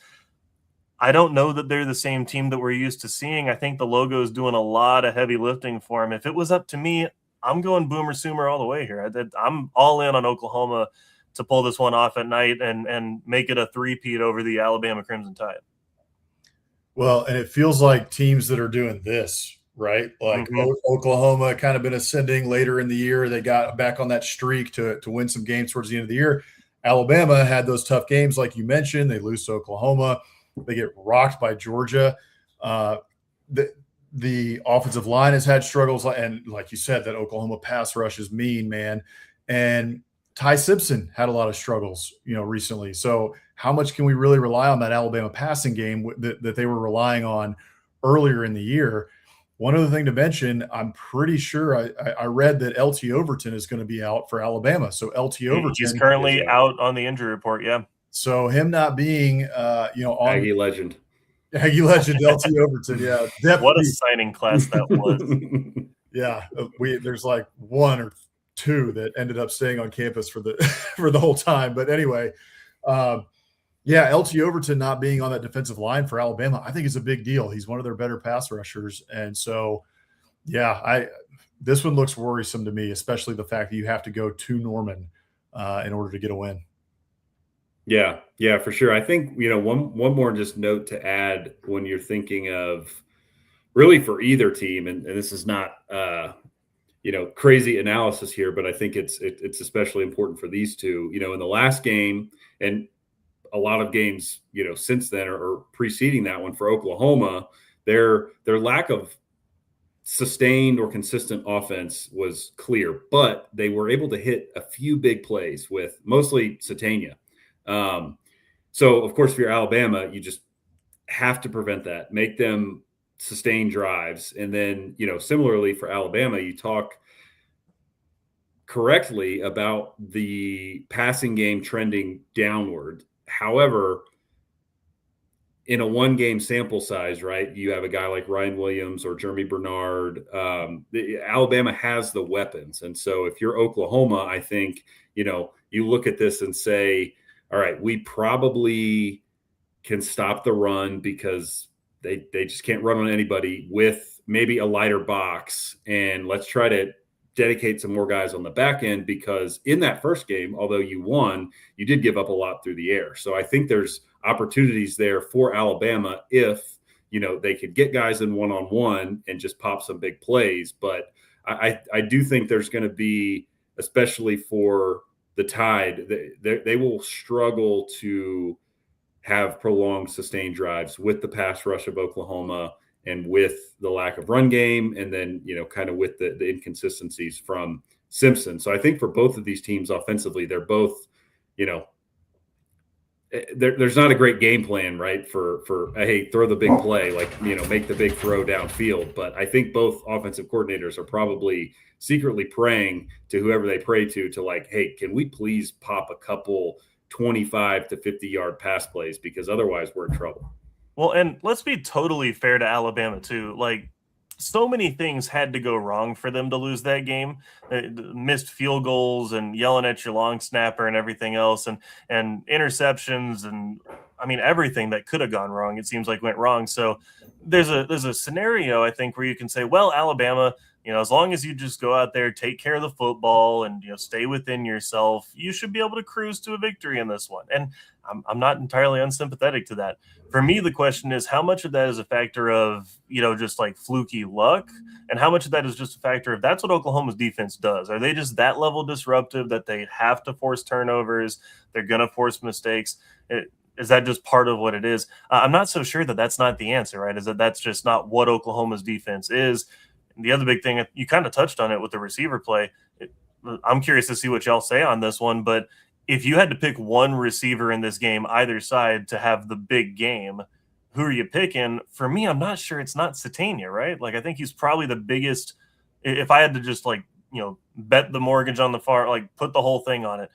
I don't know that they're the same team that we're used to seeing. I think the logo is doing a lot of heavy lifting for them. If it was up to me, I'm going Boomer Sooner all the way here. I'm all in on Oklahoma to pull this one off at night and make it a three-peat over the Alabama Crimson Tide. Well, and it feels like teams that are doing this, right? Like Oklahoma kind of been ascending later in the year. They got back on that streak to win some games towards the end of the year. Alabama had those tough games, like you mentioned. They lose to Oklahoma. They get rocked by Georgia. The offensive line has had struggles, and like you said, that Oklahoma pass rush is mean, man. And Ty Simpson had a lot of struggles, recently. So how much can we really rely on that Alabama passing game that they were relying on earlier in the year? One other thing to mention, I'm pretty sure I read that LT Overton is going to be out for Alabama. So LT Overton, he's currently out on the injury report. Yeah. So him not being, on Aggie legend, LT Overton. Yeah. Definitely. What a signing class that was. Yeah. There's like one or two that ended up staying on campus for the whole time. But anyway, LT Overton not being on that defensive line for Alabama, I think is a big deal. He's one of their better pass rushers. And so, this one looks worrisome to me, especially the fact that you have to go to Norman in order to get a win. Yeah, for sure. I think, one more just note to add when you're thinking of really for either team, and this is not crazy analysis here, but I think it's especially important for these two. In the last game and a lot of games, since then or preceding that one for Oklahoma, their lack of sustained or consistent offense was clear, but they were able to hit a few big plays with mostly Satania. So, of course, if you're Alabama, you just have to prevent that, make them sustain drives. And then, similarly for Alabama, you talk correctly about the passing game trending downward. However, in a one-game sample size, right, you have a guy like Ryan Williams or Jeremy Bernard. Alabama has the weapons. And so if you're Oklahoma, I think, you look at this and say, all right, we probably can stop the run because they just can't run on anybody with maybe a lighter box. And let's try to dedicate some more guys on the back end, because in that first game, although you won, you did give up a lot through the air. So I think there's opportunities there for Alabama if, they could get guys in one-on-one and just pop some big plays. But I do think there's going to be, especially for the Tide, they will struggle to have prolonged sustained drives with the pass rush of Oklahoma and with the lack of run game, and then, kind of with the inconsistencies from Simpson. So I think for both of these teams offensively, they're both, there's not a great game plan, right, for hey, throw the big play, like, make the big throw downfield. But I think both offensive coordinators are probably secretly praying to whoever they pray to like, hey, can we please pop a couple 25 to 50-yard pass plays, because otherwise we're in trouble. Well, and let's be totally fair to Alabama too. Like, so many things had to go wrong for them to lose that game. Missed field goals and yelling at your long snapper and everything else, and interceptions, and I mean everything that could have gone wrong, it seems like went wrong. So there's a scenario, I think, where you can say, well, Alabama, as long as you just go out there, take care of the football, and stay within yourself, you should be able to cruise to a victory in this one. And I'm not entirely unsympathetic to that. For me, the question is, how much of that is a factor of, just like fluky luck, and how much of that is just a factor of that's what Oklahoma's defense does? Are they just that level disruptive that they have to force turnovers? They're going to force mistakes. Is that just part of what it is? I'm not so sure that that's not the answer, right? Is that that's just not what Oklahoma's defense is. And the other big thing, you kind of touched on it with the receiver play. I'm curious to see what y'all say on this one, but if you had to pick one receiver in this game, either side, to have the big game, who are you picking? For me, I'm not sure it's not Satania, right? Like, I think he's probably the biggest. If I had to just bet the mortgage on the put the whole thing on it,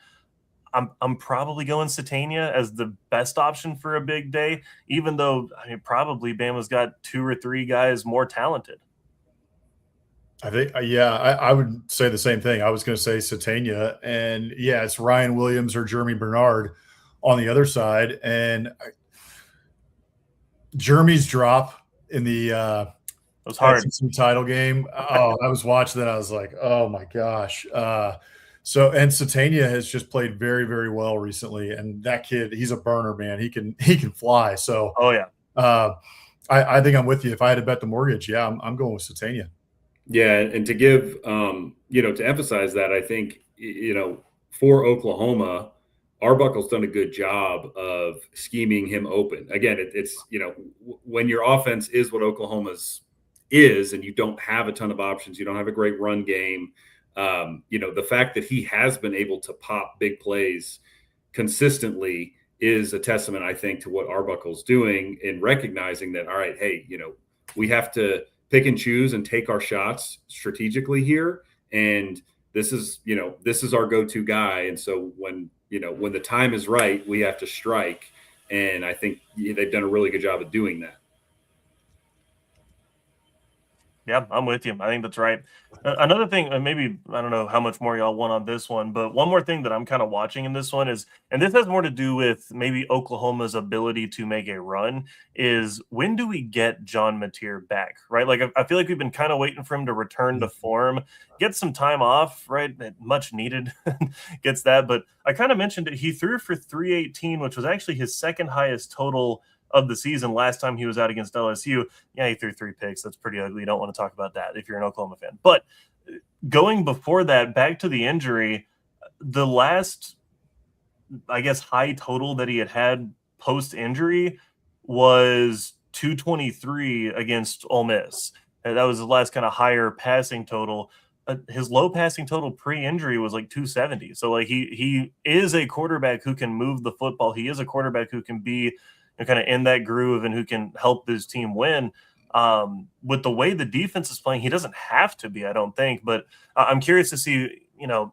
I'm probably going Satania as the best option for a big day, even though probably Bama's got two or three guys more talented. I think, I would say the same thing. I was going to say Satania, and it's Ryan Williams or Jeremy Bernard on the other side. And Jeremy's drop in the it was hard SEC title game. Oh, I was watching that. I was like, oh my gosh. And Satania has just played very, very well recently. And that kid, he's a burner, man. He can fly. So, I think I'm with you. If I had to bet the mortgage, I'm going with Satania. Yeah, and to give, to emphasize that, I think, for Oklahoma, Arbuckle's done a good job of scheming him open. Again, it's when your offense is what Oklahoma's is, and you don't have a ton of options, you don't have a great run game. The fact that he has been able to pop big plays consistently is a testament, I think, to what Arbuckle's doing in recognizing that, all right, hey, we have to pick and choose and take our shots strategically here. And this is our go-to guy. And so when the time is right, we have to strike. And I think they've done a really good job of doing that. Yeah, I'm with you. I think that's right. Another thing, maybe, I don't know how much more y'all want on this one, but one more thing that I'm kind of watching in this one is, and this has more to do with maybe Oklahoma's ability to make a run, is when do we get John Mateer back, right? Like, I feel like we've been kind of waiting for him to return to form, get some time off, right? Much needed, gets that. But I kind of mentioned it. He threw for 318, which was actually his second highest total of the season. Last time he was out against LSU, yeah, he threw 3 picks. That's pretty ugly. You don't want to talk about that if you're an Oklahoma fan. But going before that, back to the injury, the last, I guess, high total that he had post-injury was 223 against Ole Miss. And that was the last kind of higher passing total. His low passing total pre-injury was like 270. So like he is a quarterback who can move the football. He is a quarterback who can be kind of in that groove and who can help his team win. With the way the defense is playing, he doesn't have to be, I don't think. But I'm curious to see,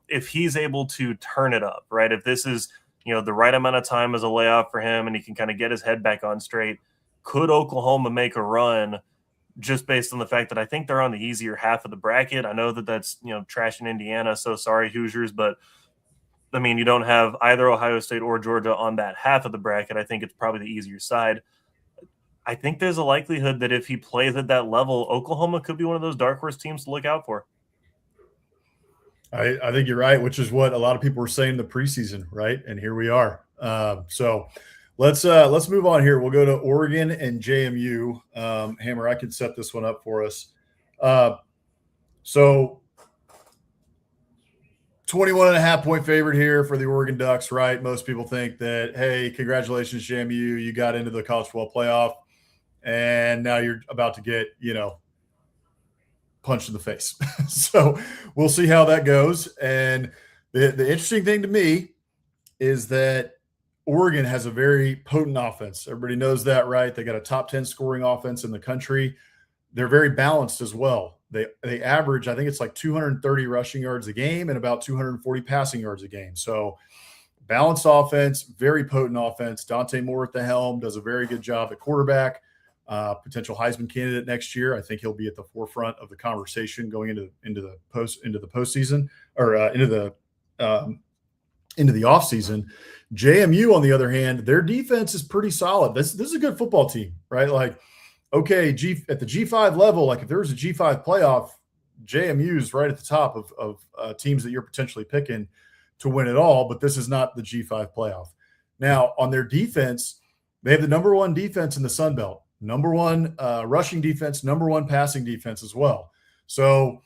if he's able to turn it up, right? If this is, the right amount of time as a layoff for him and he can kind of get his head back on straight. Could Oklahoma make a run just based on the fact that I think they're on the easier half of the bracket? I know that that's, trash in Indiana. So sorry, Hoosiers. But, I mean, you don't have either Ohio State or Georgia on that half of the bracket. I think it's probably the easier side. I think there's a likelihood that if he plays at that level, Oklahoma could be one of those dark horse teams to look out for. I think you're right, which is what a lot of people were saying in the preseason, right? And here we are. So let's move on here. We'll go to Oregon and JMU. Hammer, I can set this one up for us. So 21.5 point favorite here for the Oregon Ducks, right? Most people think that, hey, congratulations, JMU, you got into the college football playoff, and now you're about to get, punched in the face. So we'll see how that goes. And the interesting thing to me is that Oregon has a very potent offense. Everybody knows that, right? They got a top 10 scoring offense in the country. They're very balanced as well. They average, I think it's like 230 rushing yards a game and about 240 passing yards a game. So balanced offense, very potent offense. Dante Moore at the helm does a very good job at quarterback. Potential Heisman candidate next year. I think he'll be at the forefront of the conversation going into the postseason or into the offseason. JMU, on the other hand, their defense is pretty solid. This is a good football team, right? Like, okay, at the G5 level, like if there was a G5 playoff, JMU is right at the top of teams that you're potentially picking to win it all. But this is not the G5 playoff. Now, on their defense, they have the number 1 defense in the Sun Belt. Number 1 rushing defense, number 1 passing defense as well. So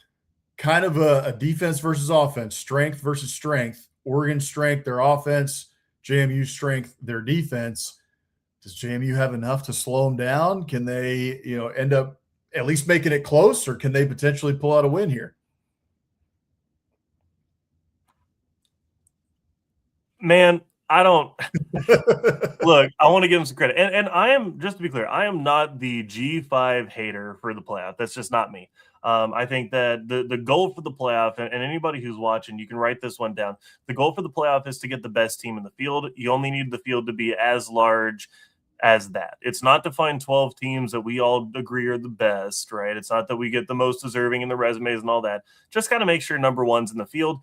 kind of a defense versus offense, strength versus strength. Oregon strength, their offense, JMU strength, their defense. Does JMU have enough to slow them down? Can they, end up at least making it close, or can they potentially pull out a win here? Man, I don't look, I want to give him some credit. And I am, just to be clear, I am not the G5 hater for the playoff. That's just not me. I think that the goal for the playoff, and anybody who's watching, you can write this one down. The goal for the playoff is to get the best team in the field. You only need the field to be as large as that. It's not to find 12 teams that we all agree are the best, right? It's not that we get the most deserving in the resumes and all that. Just kind of make sure number 1's in the field.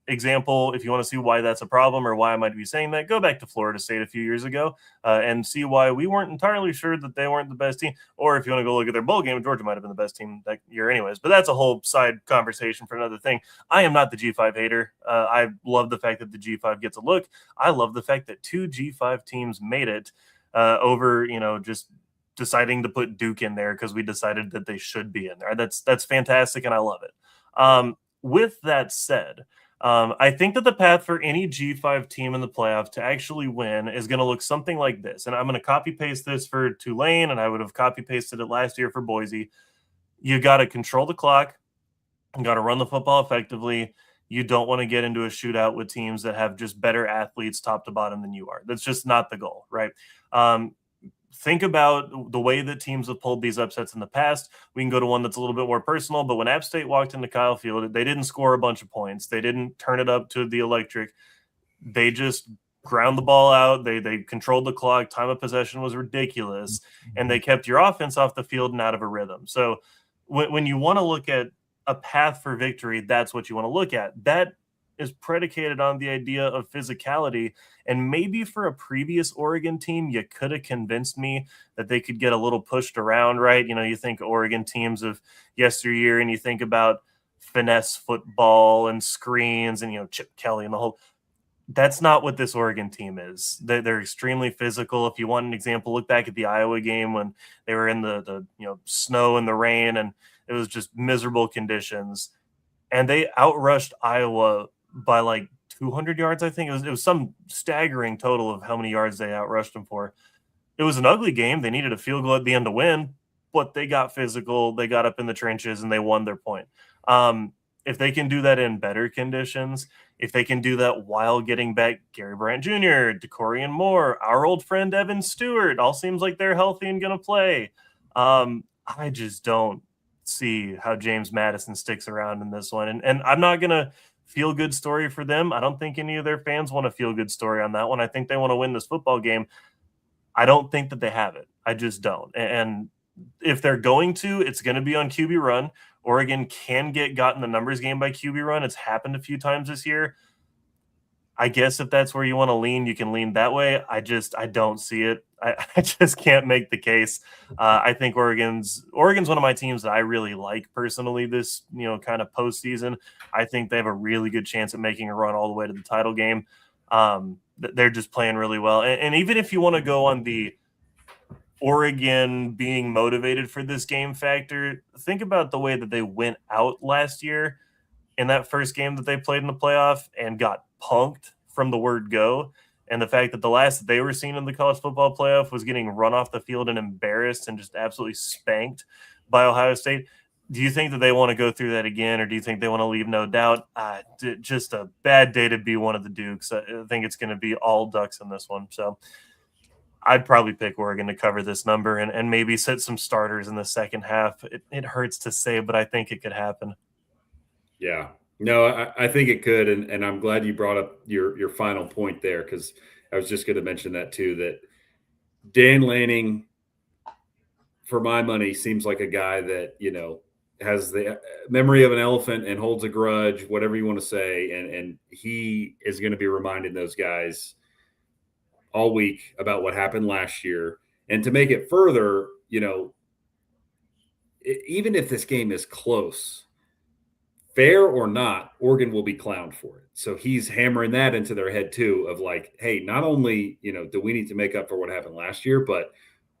Example, if you want to see why that's a problem or why I might be saying that, go back to Florida State a few years ago and see why we weren't entirely sure that they weren't the best team. Or if you want to go look at their bowl game, Georgia might have been the best team that year anyways. But that's a whole side conversation for another thing. I am not the G5 hater. I love the fact that the G5 gets a look. I love the fact that 2 G5 teams made it over, just deciding to put Duke in there because we decided that they should be in there. That's fantastic, and I love it. With that said, I think that the path for any G5 team in the playoff to actually win is going to look something like this. And I'm going to copy paste this for Tulane, and I would have copy pasted it last year for Boise. You got to control the clock. You got to run the football effectively. You don't want to get into a shootout with teams that have just better athletes top to bottom than you are. That's just not the goal, right? Think about the way that teams have pulled these upsets in the past. We can go to one that's a little bit more personal, but when App State walked into Kyle Field, they didn't score a bunch of points. They didn't turn it up to the electric. They just ground the ball out. They controlled the clock. Time of possession was ridiculous, and they kept your offense off the field and out of a rhythm. So when you want to look at a path for victory, that's what you want to look at. That is predicated on the idea of physicality. And maybe for a previous Oregon team, you could have convinced me that they could get a little pushed around, right? You think Oregon teams of yesteryear, and you think about finesse football and screens and, Chip Kelly and the whole. That's not what this Oregon team is. They're extremely physical. If you want an example, look back at the Iowa game when they were in the snow and the rain, and it was just miserable conditions. And they outrushed Iowa by like 200 yards, I think. It was some staggering total of how many yards they outrushed them for. It was an ugly game. They needed a field goal at the end to win, but they got physical. They got up in the trenches, and they won their point. If they can do that in better conditions, if they can do that while getting back Gary Bryant Jr., DeCorian Moore, our old friend Evan Stewart, all seems like they're healthy and going to play. I just don't see how James Madison sticks around in this one. And I'm not going to feel good story for them. I don't think any of their fans want a feel good story on that one. I think they want to win this football game. I don't think that they have it. I just don't. And if they're going to, it's going to be on QB run. Oregon can get in the numbers game by QB run. It's happened a few times this year. I guess if that's where you want to lean, you can lean that way. I don't see it. I just can't make the case. I think Oregon's one of my teams that I really like personally this, kind of postseason. I think they have a really good chance at making a run all the way to the title game. They're just playing really well. And even if you want to go on the Oregon being motivated for this game factor, think about the way that they went out last year in that first game that they played in the playoff and got punked from the word go. And the fact that the last that they were seen in the college football playoff was getting run off the field and embarrassed and just absolutely spanked by Ohio State. Do you think that they want to go through that again, or do you think they want to leave no doubt? Just a bad day to be one of the Dukes. I think it's going to be all Ducks in this one. So I'd probably pick Oregon to cover this number and maybe sit some starters in the second half. It hurts to say, but I think it could happen. Yeah. No, I think it could. And I'm glad you brought up your final point there, because I was just going to mention that too, that Dan Lanning, for my money, seems like a guy that, has the memory of an elephant and holds a grudge, whatever you want to say. And he is going to be reminding those guys all week about what happened last year. And to make it further, even if this game is close, fair or not, Oregon will be clowned for it. So he's hammering that into their head too, of like, hey, not only, do we need to make up for what happened last year, but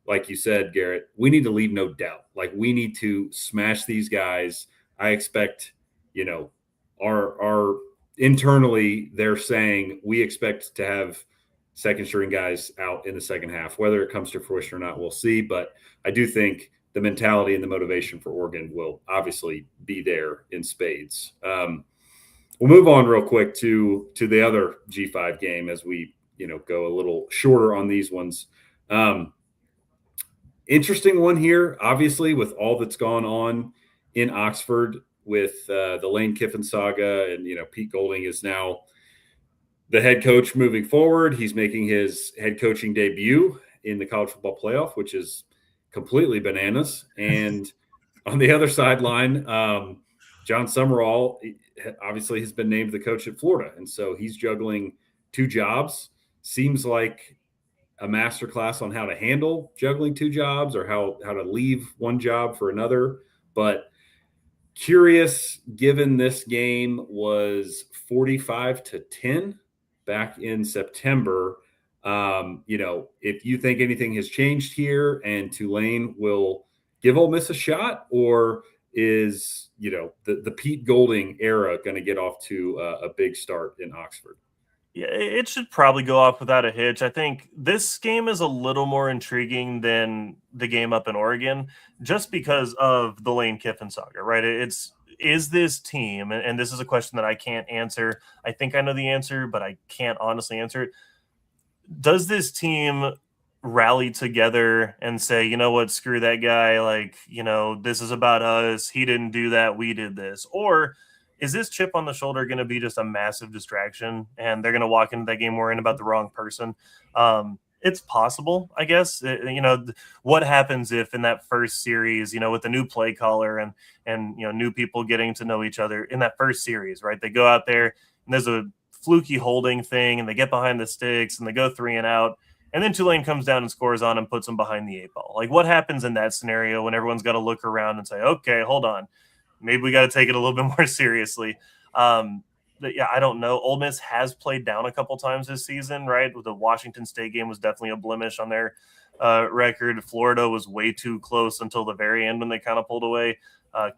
like you said, Garrett, we need to leave no doubt. Like, we need to smash these guys. I expect, our internally, they're saying we expect to have second string guys out in the second half. Whether it comes to fruition or not, we'll see. But I do think the mentality and the motivation for Oregon will obviously be there in spades. We'll move on real quick to the other G5 game as we, go a little shorter on these ones. Interesting one here, obviously, with all that's gone on in Oxford with the Lane Kiffin saga, and Pete Golding is now the head coach moving forward. He's making his head coaching debut in the college football playoff, which is completely bananas. And on the other sideline, John Summerall obviously has been named the coach at Florida, and so he's juggling two jobs. Seems like a masterclass on how to handle juggling two jobs, or how to leave one job for another. But curious, given this game was 45-10 back in September, if you think anything has changed here and Tulane will give Ole Miss a shot, or is, the Pete Golding era going to get off to a big start in Oxford? Yeah, it should probably go off without a hitch. I think this game is a little more intriguing than the game up in Oregon, just because of the Lane Kiffin saga, right? Is this team, and this is a question that I can't answer. I think I know the answer, but I can't honestly answer it. Does this team rally together and say, you know what, screw that guy, like, this is about us, he didn't do that, we did this? Or is this chip on the shoulder going to be just a massive distraction, and they're going to walk into that game worrying about the wrong person? It's possible, I guess. What happens if in that first series, with the new play caller and new people getting to know each other in that first series, right? They go out there and there's a fluky holding thing, and they get behind the sticks and they go 3 and out, and then Tulane comes down and scores on and puts them behind the 8 ball. Like, what happens in that scenario when everyone's got to look around and say, okay, hold on, maybe we got to take it a little bit more seriously? yeah, I don't know. Ole Miss has played down a couple times this season, right? The Washington State game was definitely a blemish on their record. Florida was way too close until the very end when they kind of pulled away.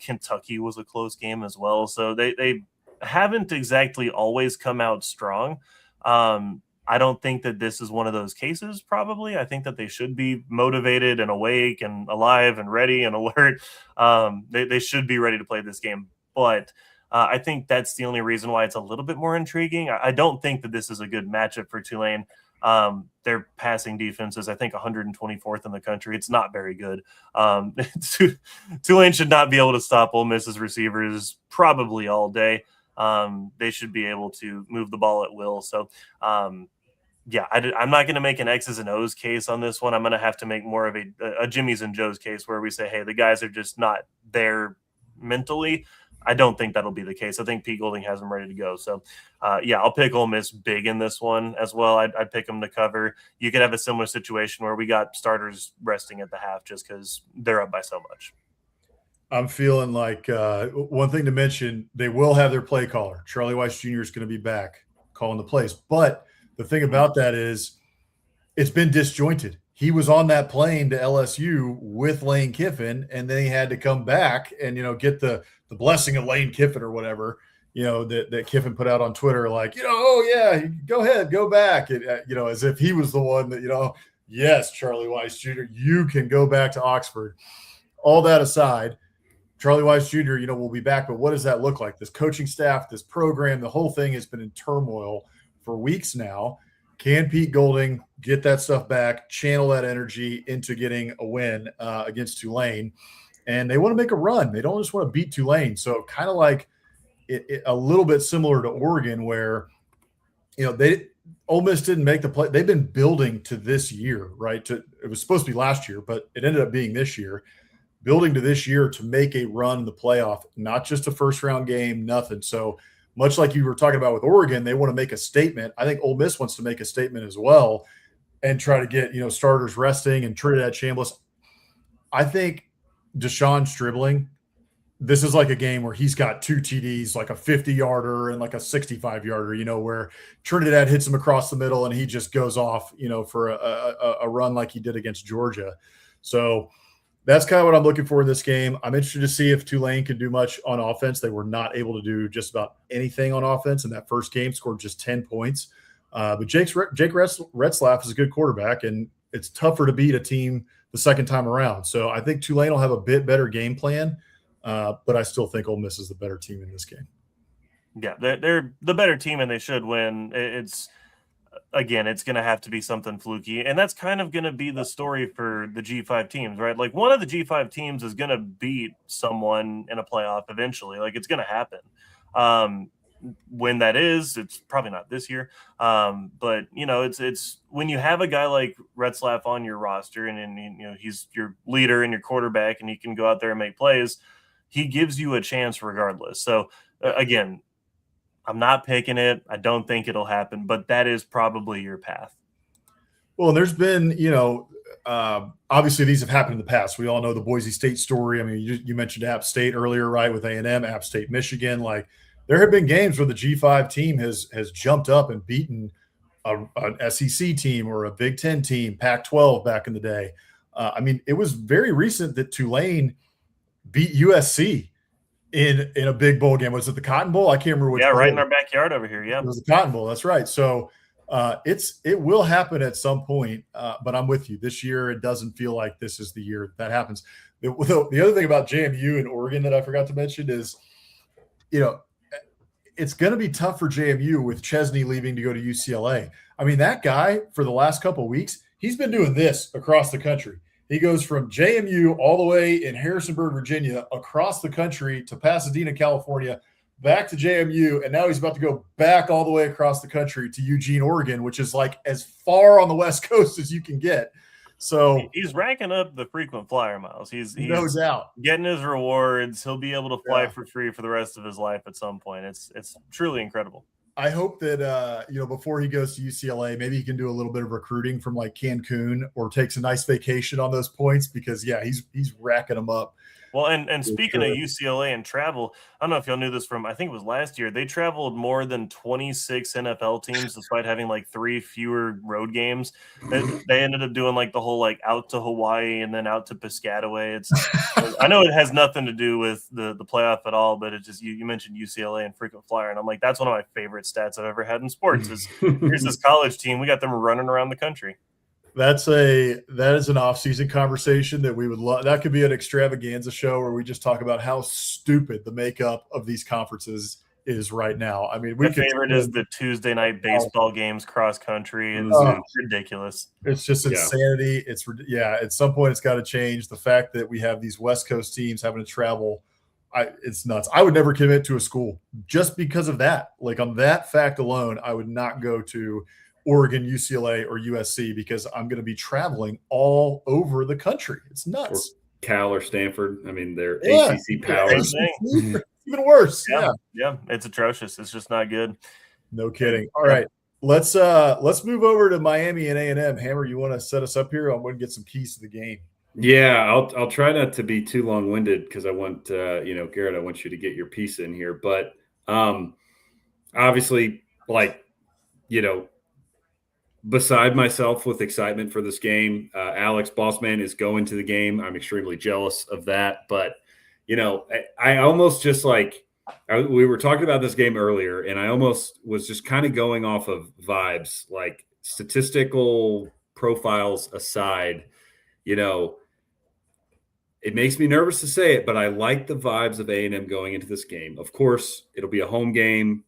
Kentucky was a close game as well. So they haven't exactly always come out strong. I don't think that this is one of those cases, probably. I think that they should be motivated and awake and alive and ready and alert. They should be ready to play this game. But I think that's the only reason why it's a little bit more intriguing. I don't think that this is a good matchup for Tulane. Their passing defense is, I think, 124th in the country. It's not very good. Tulane should not be able to stop Ole Miss's receivers probably all day. They should be able to move the ball at will. So, yeah, I'm not going to make an X's and O's case on this one. I'm going to have to make more of a Jimmy's and Joe's case where we say, hey, the guys are just not there mentally. I don't think that'll be the case. I think Pete Golding has them ready to go. So, yeah, I'll pick Ole Miss big in this one as well. I'd pick them to cover. You could have a similar situation where we got starters resting at the half just because they're up by so much. I'm feeling like one thing to mention, they will have their play caller. Charlie Weiss Jr. is going to be back calling the plays. But the thing about that is it's been disjointed. He was on that plane to LSU with Lane Kiffin, and then he had to come back and, get the blessing of Lane Kiffin or whatever, that Kiffin put out on Twitter, like, oh, yeah, go ahead, go back. And, as if he was the one that, yes, Charlie Weiss Jr., you can go back to Oxford. All that aside, Charlie Weiss Jr., will be back, but what does that look like? This coaching staff, this program, the whole thing has been in turmoil for weeks now. Can Pete Golding get that stuff back, channel that energy into getting a win against Tulane? And they want to make a run. They don't just want to beat Tulane. So kind of like a little bit similar to Oregon where, Ole Miss didn't make the play. They've been building to this year, right? It was supposed to be last year, but it ended up being this year. Building to this year to make a run in the playoff, not just a first-round game, nothing. So much like you were talking about with Oregon, they want to make a statement. I think Ole Miss wants to make a statement as well and try to get, starters resting and Trinidad Chambliss. I think Deshaun's dribbling, this is like a game where he's got 2 TDs, like a 50-yarder and like a 65-yarder, where Trinidad hits him across the middle and he just goes off, for a run like he did against Georgia. So that's kind of what I'm looking for in this game. I'm interested to see if Tulane can do much on offense. They were not able to do just about anything on offense in that first game, scored just 10 points. But Jake Retzlaff is a good quarterback, and it's tougher to beat a team the second time around. So I think Tulane will have a bit better game plan, but I still think Ole Miss is the better team in this game. Yeah, they're the better team, and they should win. It's going to have to be something fluky. And that's kind of going to be the story for the G5 teams, right? Like one of the G5 teams is going to beat someone in a playoff eventually. Like it's going to happen. When that is, it's probably not this year. But it's when you have a guy like Retzlaff on your roster and he's your leader and your quarterback and he can go out there and make plays, he gives you a chance regardless. So again, I'm not picking it. I don't think it'll happen, but that is probably your path. Well, and there's been, obviously these have happened in the past. We all know the Boise State story. I mean, you mentioned App State earlier, right, with A&M, App State, Michigan. Like there have been games where the G5 team has jumped up and beaten an SEC team or a Big Ten team, Pac-12 back in the day. I mean, it was very recent that Tulane beat USC in a big bowl game. Was it the Cotton Bowl? I can't remember which. Yeah, right in our backyard over here. Yeah, it was the Cotton Bowl. That's right. So it will happen at some point. But I'm with you. This year, it doesn't feel like this is the year that happens. The other thing about JMU and Oregon that I forgot to mention is, it's going to be tough for JMU with Chesney leaving to go to UCLA. I mean, that guy for the last couple of weeks, he's been doing this across the country. He goes from JMU all the way in Harrisonburg, Virginia, across the country to Pasadena, California, back to JMU, and now he's about to go back all the way across the country to Eugene, Oregon, which is like as far on the West Coast as you can get. So he's racking up the frequent flyer miles. He's no doubt getting his rewards. He'll be able to fly for free for the rest of his life at some point. It's truly incredible. I hope that, before he goes to UCLA, maybe he can do a little bit of recruiting from like Cancun or takes a nice vacation on those points because, yeah, he's racking them up. Well, and speaking of UCLA and travel, I don't know if y'all knew this from, I think it was last year, they traveled more than 26 NFL teams despite having like 3 fewer road games. They ended up doing like the whole like out to Hawaii and then out to Piscataway. I know it has nothing to do with the playoff at all, but it just, you mentioned UCLA and frequent flyer, and I'm like, that's one of my favorite stats I've ever had in sports is here's this college team. We got them running around the country. That is an off-season conversation that we would love. That could be an extravaganza show where we just talk about how stupid the makeup of these conferences is right now. I mean, my favorite is the Tuesday night baseball games cross country. It's ridiculous. It's just insanity. At some point it's got to change. The fact that we have these West Coast teams having to travel, it's nuts. I would never commit to a school just because of that. Like on that fact alone, I would not go to Oregon, UCLA, or USC because I'm going to be traveling all over the country. It's nuts. Or Cal or Stanford. I mean, they're ACC power. Even worse. Yeah, it's atrocious. It's just not good. No kidding. All right, let's move over to Miami and A&M. Hammer, you want to set us up here? I want to get some keys to the game. Yeah, I'll try not to be too long-winded because I want Garrett, I want you to get your piece in here. But obviously, beside myself with excitement for this game. Alex Bossman is going to the game. I'm extremely jealous of that. But, I almost just we were talking about this game earlier, and I almost was just kind of going off of vibes, like statistical profiles aside, it makes me nervous to say it, but I like the vibes of A&M going into this game. Of course, it'll be a home game,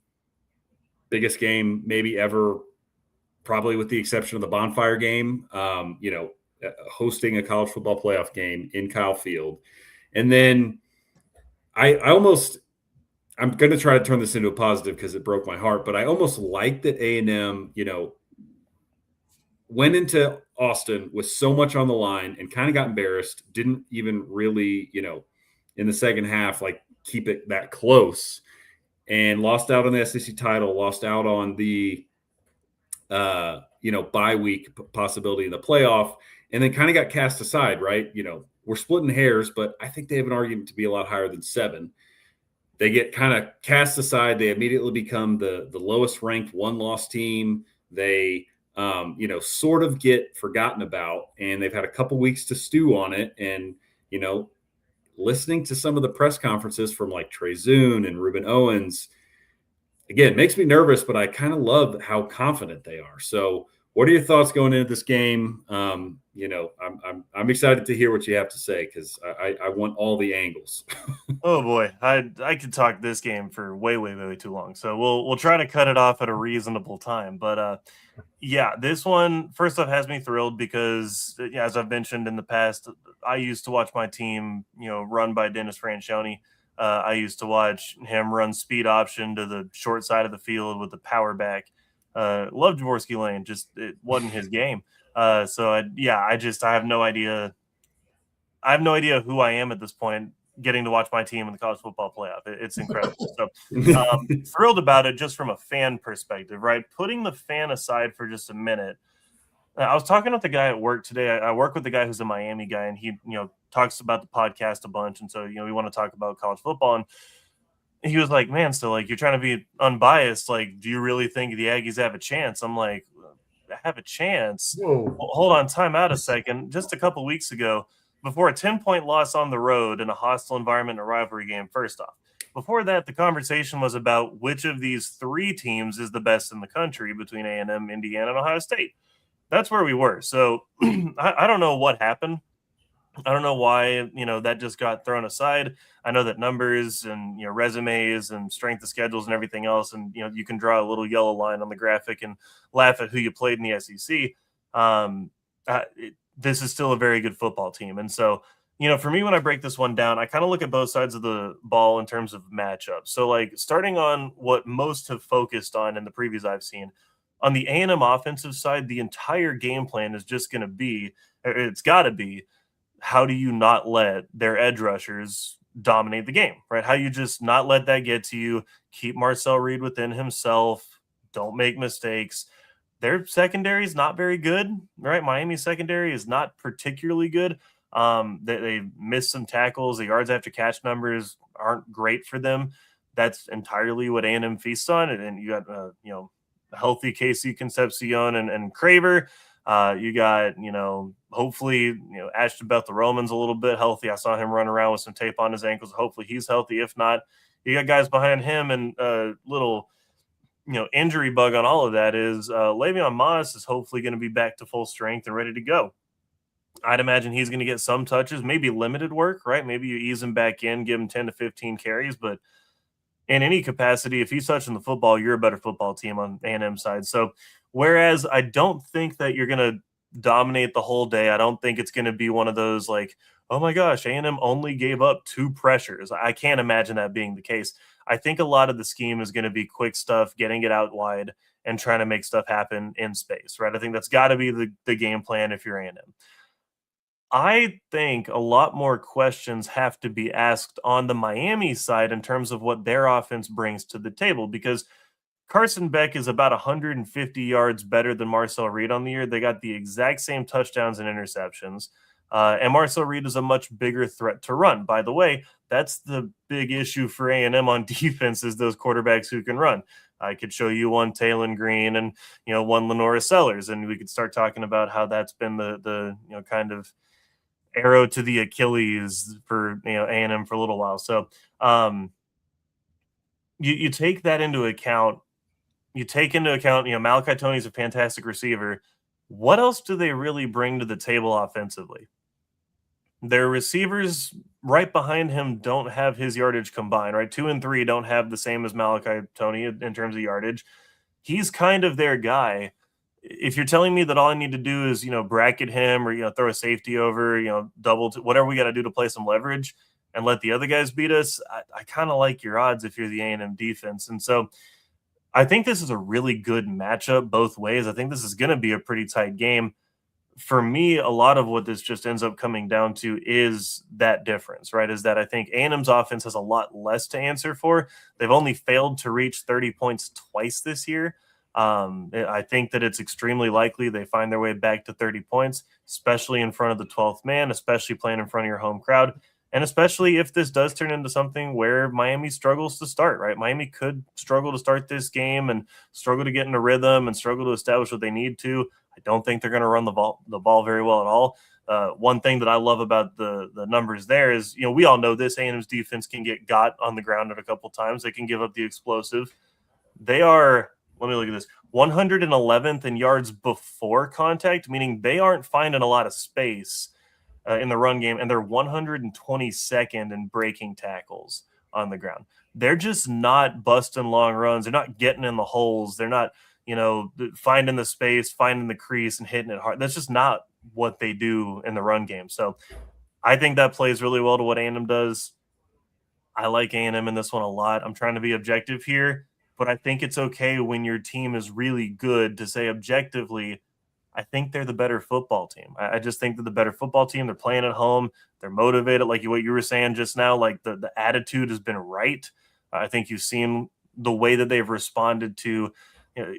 biggest game maybe ever, probably with the exception of the bonfire game, hosting a college football playoff game in Kyle Field. And then I'm going to try to turn this into a positive because it broke my heart, but I almost like that A&M, went into Austin with so much on the line and kind of got embarrassed, didn't even really, in the second half, keep it that close, and lost out on the SEC title, lost out on the bye week possibility in the playoff, and then kind of got cast aside, right? We're splitting hairs, but I think they have an argument to be a lot higher than 7. They get kind of cast aside. They immediately become the lowest ranked one-loss team. They, sort of get forgotten about, and they've had a couple weeks to stew on it. And, listening to some of the press conferences from Trey Zune and Ruben Owens, again, makes me nervous, but I kind of love how confident they are. So what are your thoughts going into this game? I'm excited to hear what you have to say because I want all the angles. Oh boy, I could talk this game for way, way, way too long. So we'll try to cut it off at a reasonable time. But this one first off has me thrilled because as I've mentioned in the past, I used to watch my team, run by Dennis Franchione. I used to watch him run speed option to the short side of the field with the power back. Loved Jaworski Lane, just it wasn't his game. I have no idea. I have no idea who I am at this point, getting to watch my team in the college football playoff. It's incredible. So thrilled about it just from a fan perspective, right? Putting the fan aside for just a minute. I was talking with the guy at work today. I work with the guy who's a Miami guy, and he, talks about the podcast a bunch. And so, we want to talk about college football. And he was like, man, so you're trying to be unbiased. Do you really think the Aggies have a chance? I'm like, have a chance? Well, hold on, time out a second. Just a couple weeks ago, before a 10-point loss on the road in a hostile environment in a rivalry game, first off. Before that, the conversation was about which of these 3 teams is the best in the country between A&M, Indiana, and Ohio State. That's where we were. So I don't know what happened. I don't know why, that just got thrown aside. I know that numbers and, resumes and strength of schedules and everything else. And, you can draw a little yellow line on the graphic and laugh at who you played in the SEC. This is still a very good football team. And so, for me, when I break this one down, I kind of look at both sides of the ball in terms of matchups. So starting on what most have focused on in the previews I've seen, on the A&M offensive side, the entire game plan is just going to be, it's got to be, how do you not let their edge rushers dominate the game, right? How you just not let that get to you, keep Marcel Reed within himself, don't make mistakes. Their secondary is not very good, right? Miami's secondary is not particularly good. They missed some tackles. The yards after catch numbers aren't great for them. That's entirely what A&M feasts on. And you got, healthy KC Concepcion and Craver. You got, hopefully, Ashton Bethel Roman's a little bit healthy. I saw him run around with some tape on his ankles. Hopefully he's healthy. If not, you got guys behind him, and little, injury bug on all of that is Le'Veon Moss is hopefully going to be back to full strength and ready to go. I'd imagine he's going to get some touches, maybe limited work, right? Maybe you ease him back in, give him 10 to 15 carries, but in any capacity, if he's touching the football, you're a better football team on A&M side. So whereas I don't think that you're going to dominate the whole day, I don't think it's going to be one of those like, oh my gosh, A&M only gave up 2 pressures. I can't imagine that being the case. I think a lot of the scheme is going to be quick stuff, getting it out wide and trying to make stuff happen in space, right? I think that's got to be the game plan if you're A&M. I think a lot more questions have to be asked on the Miami side in terms of what their offense brings to the table, because Carson Beck is about 150 yards better than Marcel Reed on the year. They got the exact same touchdowns and interceptions. And Marcel Reed is a much bigger threat to run. By the way, that's the big issue for A&M on defense, is those quarterbacks who can run. I could show you one Taylon Green and, one Lenora Sellers, and we could start talking about how that's been the kind of arrow to the Achilles for A&M for a little while. So you take that into account. You take into account, Malachi Tony's a fantastic receiver. What else do they really bring to the table offensively? Their receivers right behind him don't have his yardage combined, right? 2 and 3 don't have the same as Malachi Tony in terms of yardage. He's kind of their guy. If you're telling me that all I need to do is, bracket him or, throw a safety over, double, whatever we got to do to play some leverage and let the other guys beat us, I kind of like your odds if you're the A&M defense. And so I think this is a really good matchup both ways. I think this is going to be a pretty tight game. For me, a lot of what this just ends up coming down to is that difference, right? Is that I think A&M's offense has a lot less to answer for. They've only failed to reach 30 points twice this year. I think that it's extremely likely they find their way back to 30 points, especially in front of the 12th man, especially playing in front of your home crowd, and especially if this does turn into something where Miami struggles to start, right? Miami could struggle to start this game and struggle to get in a rhythm and struggle to establish what they need to. I don't think they're going to run the ball very well at all. One thing that I love about the numbers there is, we all know this, A&M's defense can get got on the ground at a couple times. They can give up the explosive. They are, let me look at this, 111th in yards before contact, meaning they aren't finding a lot of space in the run game, and they're 122nd in breaking tackles on the ground. They're just not busting long runs. They're not getting in the holes. They're not, finding the space, finding the crease and hitting it hard. That's just not what they do in the run game. So I think that plays really well to what A&M does. I like A&M in this one a lot. I'm trying to be objective here, but I think it's okay when your team is really good to say objectively, I think they're the better football team. I just think they're the better football team. They're playing at home. They're motivated, like what you were saying just now, like the attitude has been right. I think you've seen the way that they've responded to,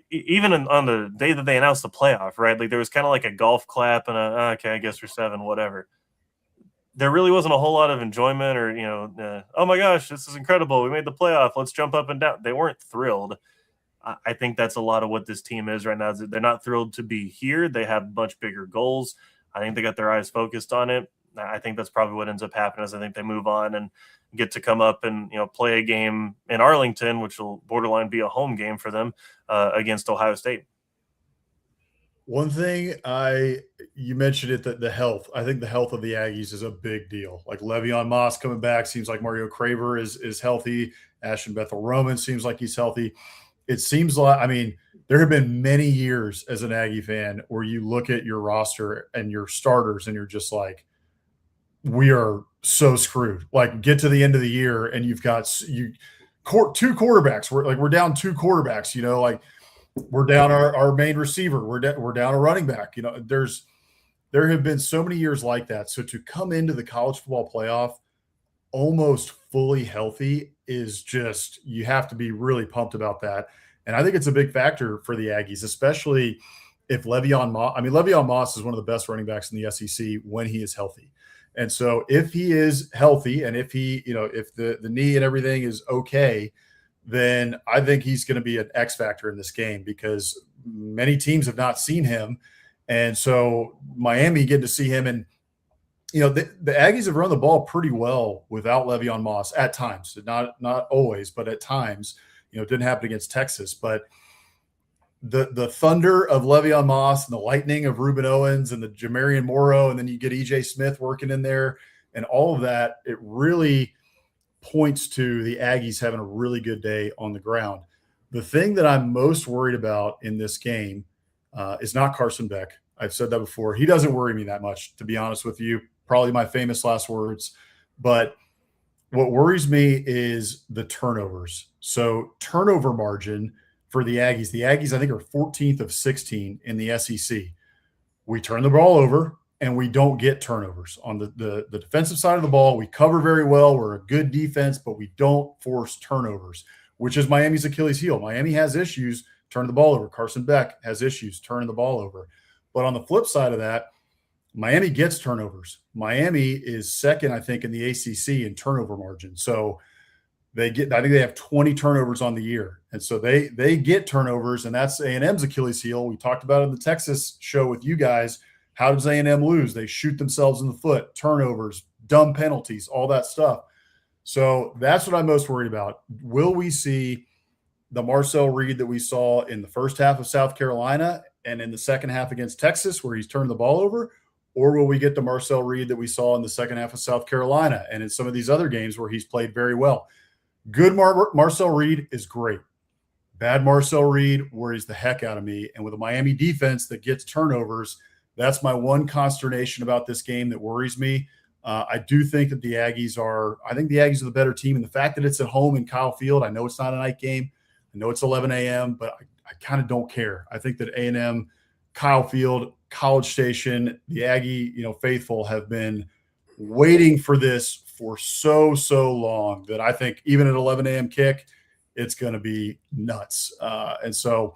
even on the day that they announced the playoff, right? Like there was kind of like a golf clap and okay, I guess we're 7, whatever. There really wasn't a whole lot of enjoyment or, oh my gosh, this is incredible. We made the playoff. Let's jump up and down. They weren't thrilled. I think that's a lot of what this team is right now. Is that they're not thrilled to be here. They have much bigger goals. I think they got their eyes focused on it. I think that's probably what ends up happening is I think they move on and get to come up and, play a game in Arlington, which will borderline be a home game for them against Ohio State. One thing you mentioned it, the health. I think the health of the Aggies is a big deal. Like Le'Veon Moss coming back, seems like Mario Craver is healthy. Ashton Bethel Roman seems like he's healthy. It seems like, there have been many years as an Aggie fan where you look at your roster and your starters and you're just like, we are so screwed. Like get to the end of the year and you've got 2 quarterbacks. We're down 2 quarterbacks, like we're down our main receiver. We're down a running back. There have been so many years like that. So to come into the college football playoff almost fully healthy is just, you have to be really pumped about that. And I think it's a big factor for the Aggies, especially if Le'Veon Moss is one of the best running backs in the SEC when he is healthy. And so if he is healthy and if he, if the knee and everything is okay, then I think he's going to be an X factor in this game because many teams have not seen him. And so Miami getting to see him, and the Aggies have run the ball pretty well without Le'Veon Moss at times, not always, but at times. It didn't happen against Texas, but the thunder of Le'Veon Moss and the lightning of Reuben Owens and the Jamarian Morrow, and then you get E.J. Smith working in there and all of that, it really points to the Aggies having a really good day on the ground. The thing that I'm most worried about in this game is not Carson Beck. I've said that before. He doesn't worry me that much, to be honest with you. Probably my famous last words. But what worries me is the turnovers. So turnover margin for the Aggies, I think, are 14th of 16 in the SEC. We turn the ball over, and we don't get turnovers. On the defensive side of the ball, we cover very well. We're a good defense, but we don't force turnovers, which is Miami's Achilles heel. Miami has issues turning the ball over. Carson Beck has issues turning the ball over. But on the flip side of that, Miami gets turnovers. Miami is second, I think, in the ACC in turnover margin. So I think they have 20 turnovers on the year. And so they get turnovers, and that's A&M's Achilles heel. We talked about it in the Texas show with you guys. How does A&M lose? They shoot themselves in the foot, turnovers, dumb penalties, all that stuff. So that's what I'm most worried about. Will we see the Marcel Reed that we saw in the first half of South Carolina and in the second half against Texas where he's turned the ball over? Or will we get the Marcel Reed that we saw in the second half of South Carolina and in some of these other games where he's played very well? Good Marcel Reed is great. Bad Marcel Reed worries the heck out of me. And with a Miami defense that gets turnovers, that's my one consternation about this game that worries me. I do think that the Aggies are the better team. And the fact that it's at home in Kyle Field, I know it's not a night game. I know it's 11 a.m., but I kind of don't care. I think that A&M, Kyle Field, College Station, the Aggie, faithful have been waiting for this for so long that I think even at 11 a.m. kick, it's going to be nuts. And so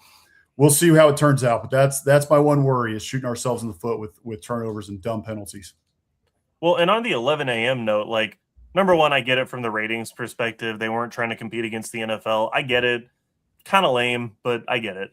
we'll see how it turns out. But that's my one worry is shooting ourselves in the foot with turnovers and dumb penalties. Well, and on the 11 a.m. note, number one, I get it from the ratings perspective. They weren't trying to compete against the NFL. I get it. Kind of lame, but I get it.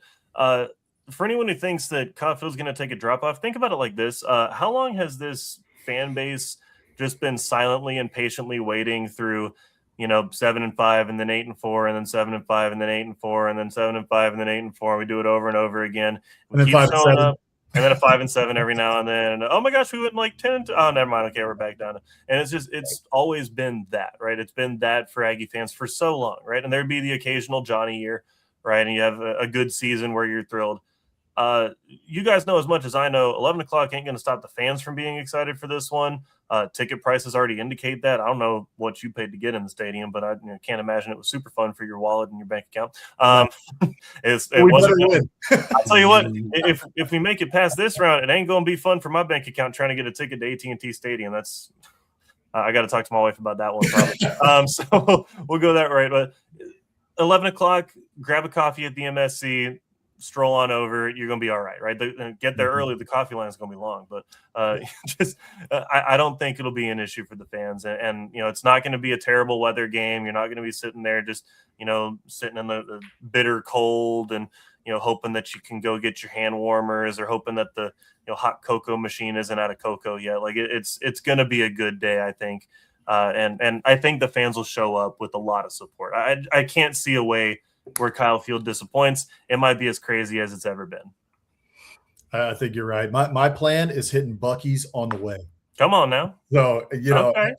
For anyone who thinks that Kyle Field's going to take a drop-off, think about it like this. How long has this fan base just been silently and patiently waiting through, 7-5 and then 8-4 and then 7-5 and then 8-4 and then 7-5 and then 8-4? We do it over and over again. And then 5-7. Up, and then a 5-7 every now and then. And, oh my gosh, we went 10. Oh, never mind. Okay, we're back down. And it's always been that, right? It's been that for Aggie fans for so long, right? And there'd be the occasional Johnny year, right? And you have a good season where you're thrilled. You guys know as much as I know, 11 o'clock ain't going to stop the fans from being excited for this one. Ticket prices already indicate that. I don't know what you paid to get in the stadium, but I can't imagine it was super fun for your wallet and your bank account. It wasn't. I'll tell you what, if we make it past this round, it ain't going to be fun for my bank account trying to get a ticket to AT&T Stadium. That's I got to talk to my wife about that one. Probably. So we'll go that right. But 11 o'clock, grab a coffee at the MSC. Stroll on over, you're going to be all right, right? Get there early. The coffee line is going to be long, but I don't think it'll be an issue for the fans. And it's not going to be a terrible weather game. You're not going to be sitting there just, sitting in the bitter cold and, hoping that you can go get your hand warmers or hoping that the, hot cocoa machine isn't out of cocoa yet. It's going to be a good day, I think. And I think the fans will show up with a lot of support. I can't see a way where Kyle Field disappoints. It might be as crazy as it's ever been. I think you're right. My plan is hitting Buc-ee's on the way. Come on now. So, Okay.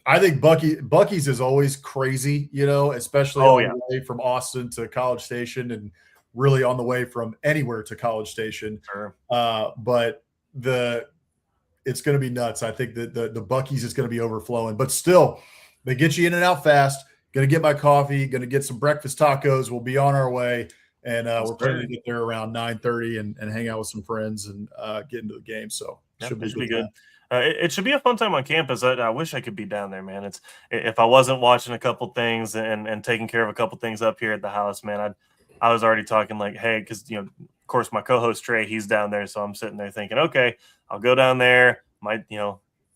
I think Buc-ee's is always crazy, especially on the way from Austin to College Station and really on the way from anywhere to College Station. Sure. But it's going to be nuts. I think that the Buc-ee's is going to be overflowing, but still they get you in and out fast. Going to get my coffee, going to get some breakfast tacos. We'll be on our way, and we're planning to get there around 9:30 and hang out with some friends and get into the game. So it should be good. It should be a fun time on campus. I wish I could be down there, man. If I wasn't watching a couple things and taking care of a couple things up here at the house, man, I was already talking hey, because of course my co-host Trey, he's down there, so I'm sitting there thinking, okay, I'll go down there, might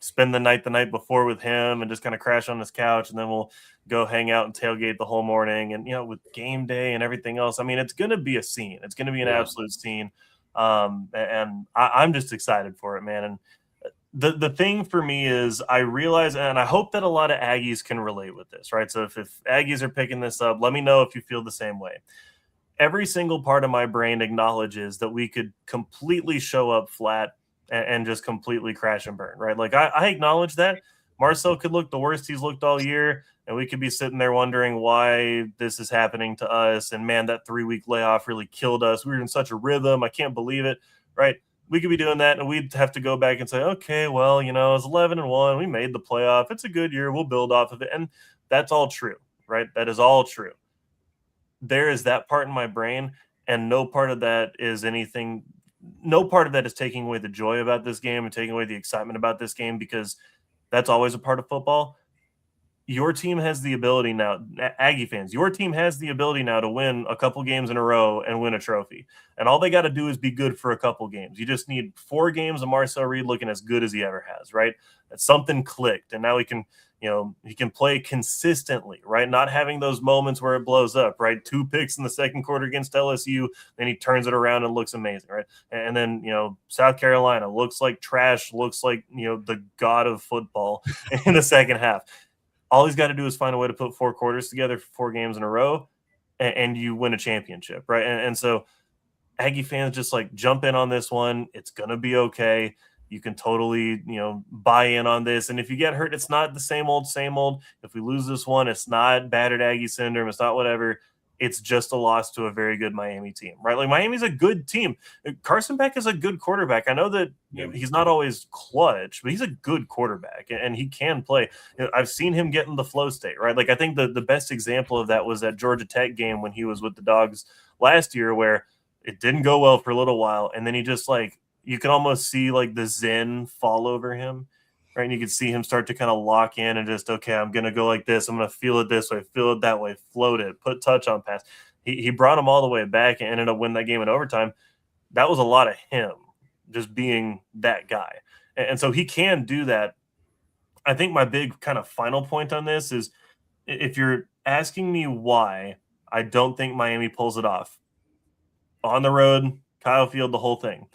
spend the night before with him and just kind of crash on his couch, and then we'll go hang out and tailgate the whole morning. And with game day and everything else, I mean, it's going to be a scene. It's going to be an absolute scene. And I'm just excited for it, man. And the thing for me is I realize, and I hope that a lot of Aggies can relate with this, right? So if Aggies are picking this up, let me know if you feel the same way. Every single part of my brain acknowledges that we could completely show up flat and just completely crash and burn, right? Like I acknowledge that Marcel could look the worst he's looked all year, and we could be sitting there wondering why this is happening to us. And man, that 3-week layoff really killed us. We were in such a rhythm. I can't believe it, right? We could be doing that, and we'd have to go back and say, okay, well, it's 11-1. We made the playoff. It's a good year. We'll build off of it. And that's all true, right? That is all true. There is that part in my brain, and no part of that is taking away the joy about this game and taking away the excitement about this game, because that's always a part of football. Your team has the ability now, Aggie fans, your team has the ability now to win a couple games in a row and win a trophy. And all they got to do is be good for a couple games. You just need 4 games of Marcel Reed looking as good as he ever has, right? That something clicked, and now he can play consistently, right? Not having those moments where it blows up, right? 2 picks in the second quarter against LSU, then he turns it around and looks amazing, right? And then, South Carolina looks like trash, looks like, the god of football in the second half. All he's got to do is find a way to put 4 quarters together for 4 games in a row, and you win a championship, right? And so Aggie fans, just like jump in on this one. It's going to be okay. You can totally, buy in on this. And if you get hurt, it's not the same old. If we lose this one, it's not battered Aggie syndrome. It's not whatever. It's just a loss to a very good Miami team, right? Like, Miami's a good team. Carson Beck is a good quarterback. I know that he's not always clutch, but he's a good quarterback, and he can play. I've seen him get in the flow state, right? Like, I think the best example of that was that Georgia Tech game when he was with the Dogs last year, where it didn't go well for a little while, and then he just, like, you can almost see, like, the zen fall over him, right? And you can see him start to kind of lock in and just, okay, I'm going to go like this. I'm going to feel it this way, feel it that way, float it, put touch on pass. He brought him all the way back and ended up winning that game in overtime. That was a lot of him just being that guy. And so he can do that. I think my big kind of final point on this is, if you're asking me why I don't think Miami pulls it off, on the road, Kyle Field, the whole thing,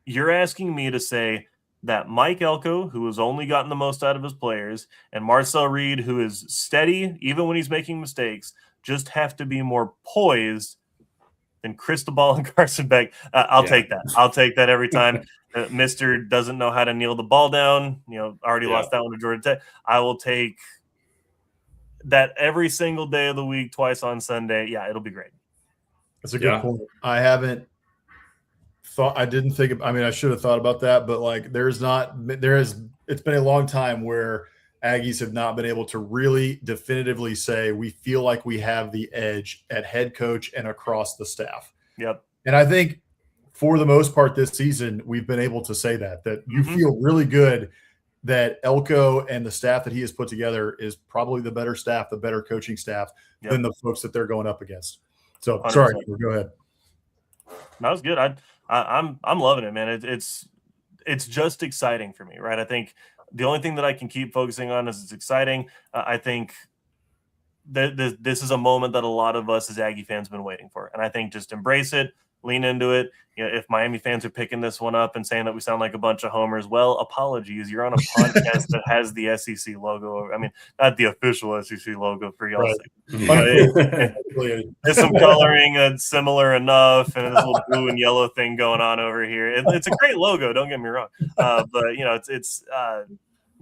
you're asking me to say that Mike Elko, who has only gotten the most out of his players, and Marcel Reed, who is steady even when he's making mistakes, just have to be more poised than Cristobal and Carson Beck. I'll take that. I'll take that every time. Mr. doesn't know how to kneel the ball down. Already lost that one to Georgia Tech. I will take that every single day of the week, twice on Sunday. Yeah, it'll be great. That's a good point. I should have thought about that, but like, it's been a long time where Aggies have not been able to really definitively say, we feel like we have the edge at head coach and across the staff. Yep. And I think for the most part this season, we've been able to say that you feel really good that Elko and the staff that he has put together is probably the better staff, the better coaching staff than the folks that they're going up against. So 100%. Sorry, go ahead. That was good. I'm loving it, man. It's just exciting for me, right? I think the only thing that I can keep focusing on is it's exciting. I think that this is a moment that a lot of us as Aggie fans have been waiting for, and I think just embrace it, lean into it. If Miami fans are picking this one up and saying that we sound like a bunch of homers, well, apologies. You're on a podcast that has the SEC logo. I mean, not the official SEC logo for y'all. Right. There's some coloring similar enough, and there's a little blue and yellow thing going on over here. It's a great logo. Don't get me wrong. But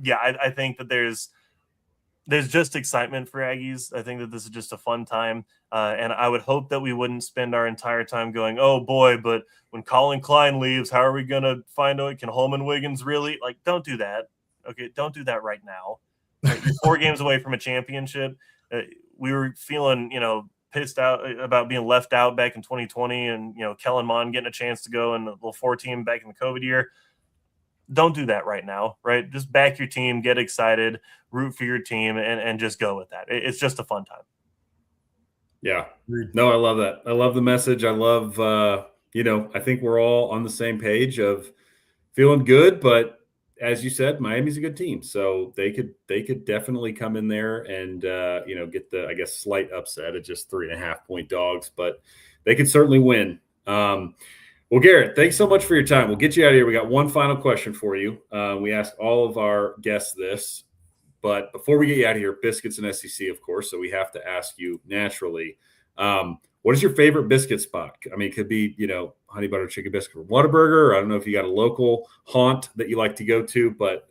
I think that there's just excitement for Aggies. I think that this is just a fun time. And I would hope that we wouldn't spend our entire time going, oh boy, but when Colin Klein leaves, how are we going to find out? Can Holman Wiggins really? Like, don't do that. Okay, don't do that right now. Right? You're 4 games away from a championship. We were feeling, pissed out about being left out back in 2020, and, Kellen Mond getting a chance to go in the little 4 team back in the COVID year. Don't do that right now, right? Just back your team, get excited, root for your team, and just go with that. It's just a fun time. Yeah. No, I love that. I love the message. I love, I think we're all on the same page of feeling good, but as you said, Miami's a good team, so they could definitely come in there and get the, I guess, slight upset at just 3.5-point dogs, but they could certainly win. Well, Garrett, thanks so much for your time. We'll get you out of here. We got one final question for you. We ask all of our guests this, but before we get you out of here, Biscuits and SEC, of course, so we have to ask you naturally. What is your favorite biscuit spot? I mean, it could be, honey butter chicken biscuit from Whataburger. Or I don't know if you got a local haunt that you like to go to, but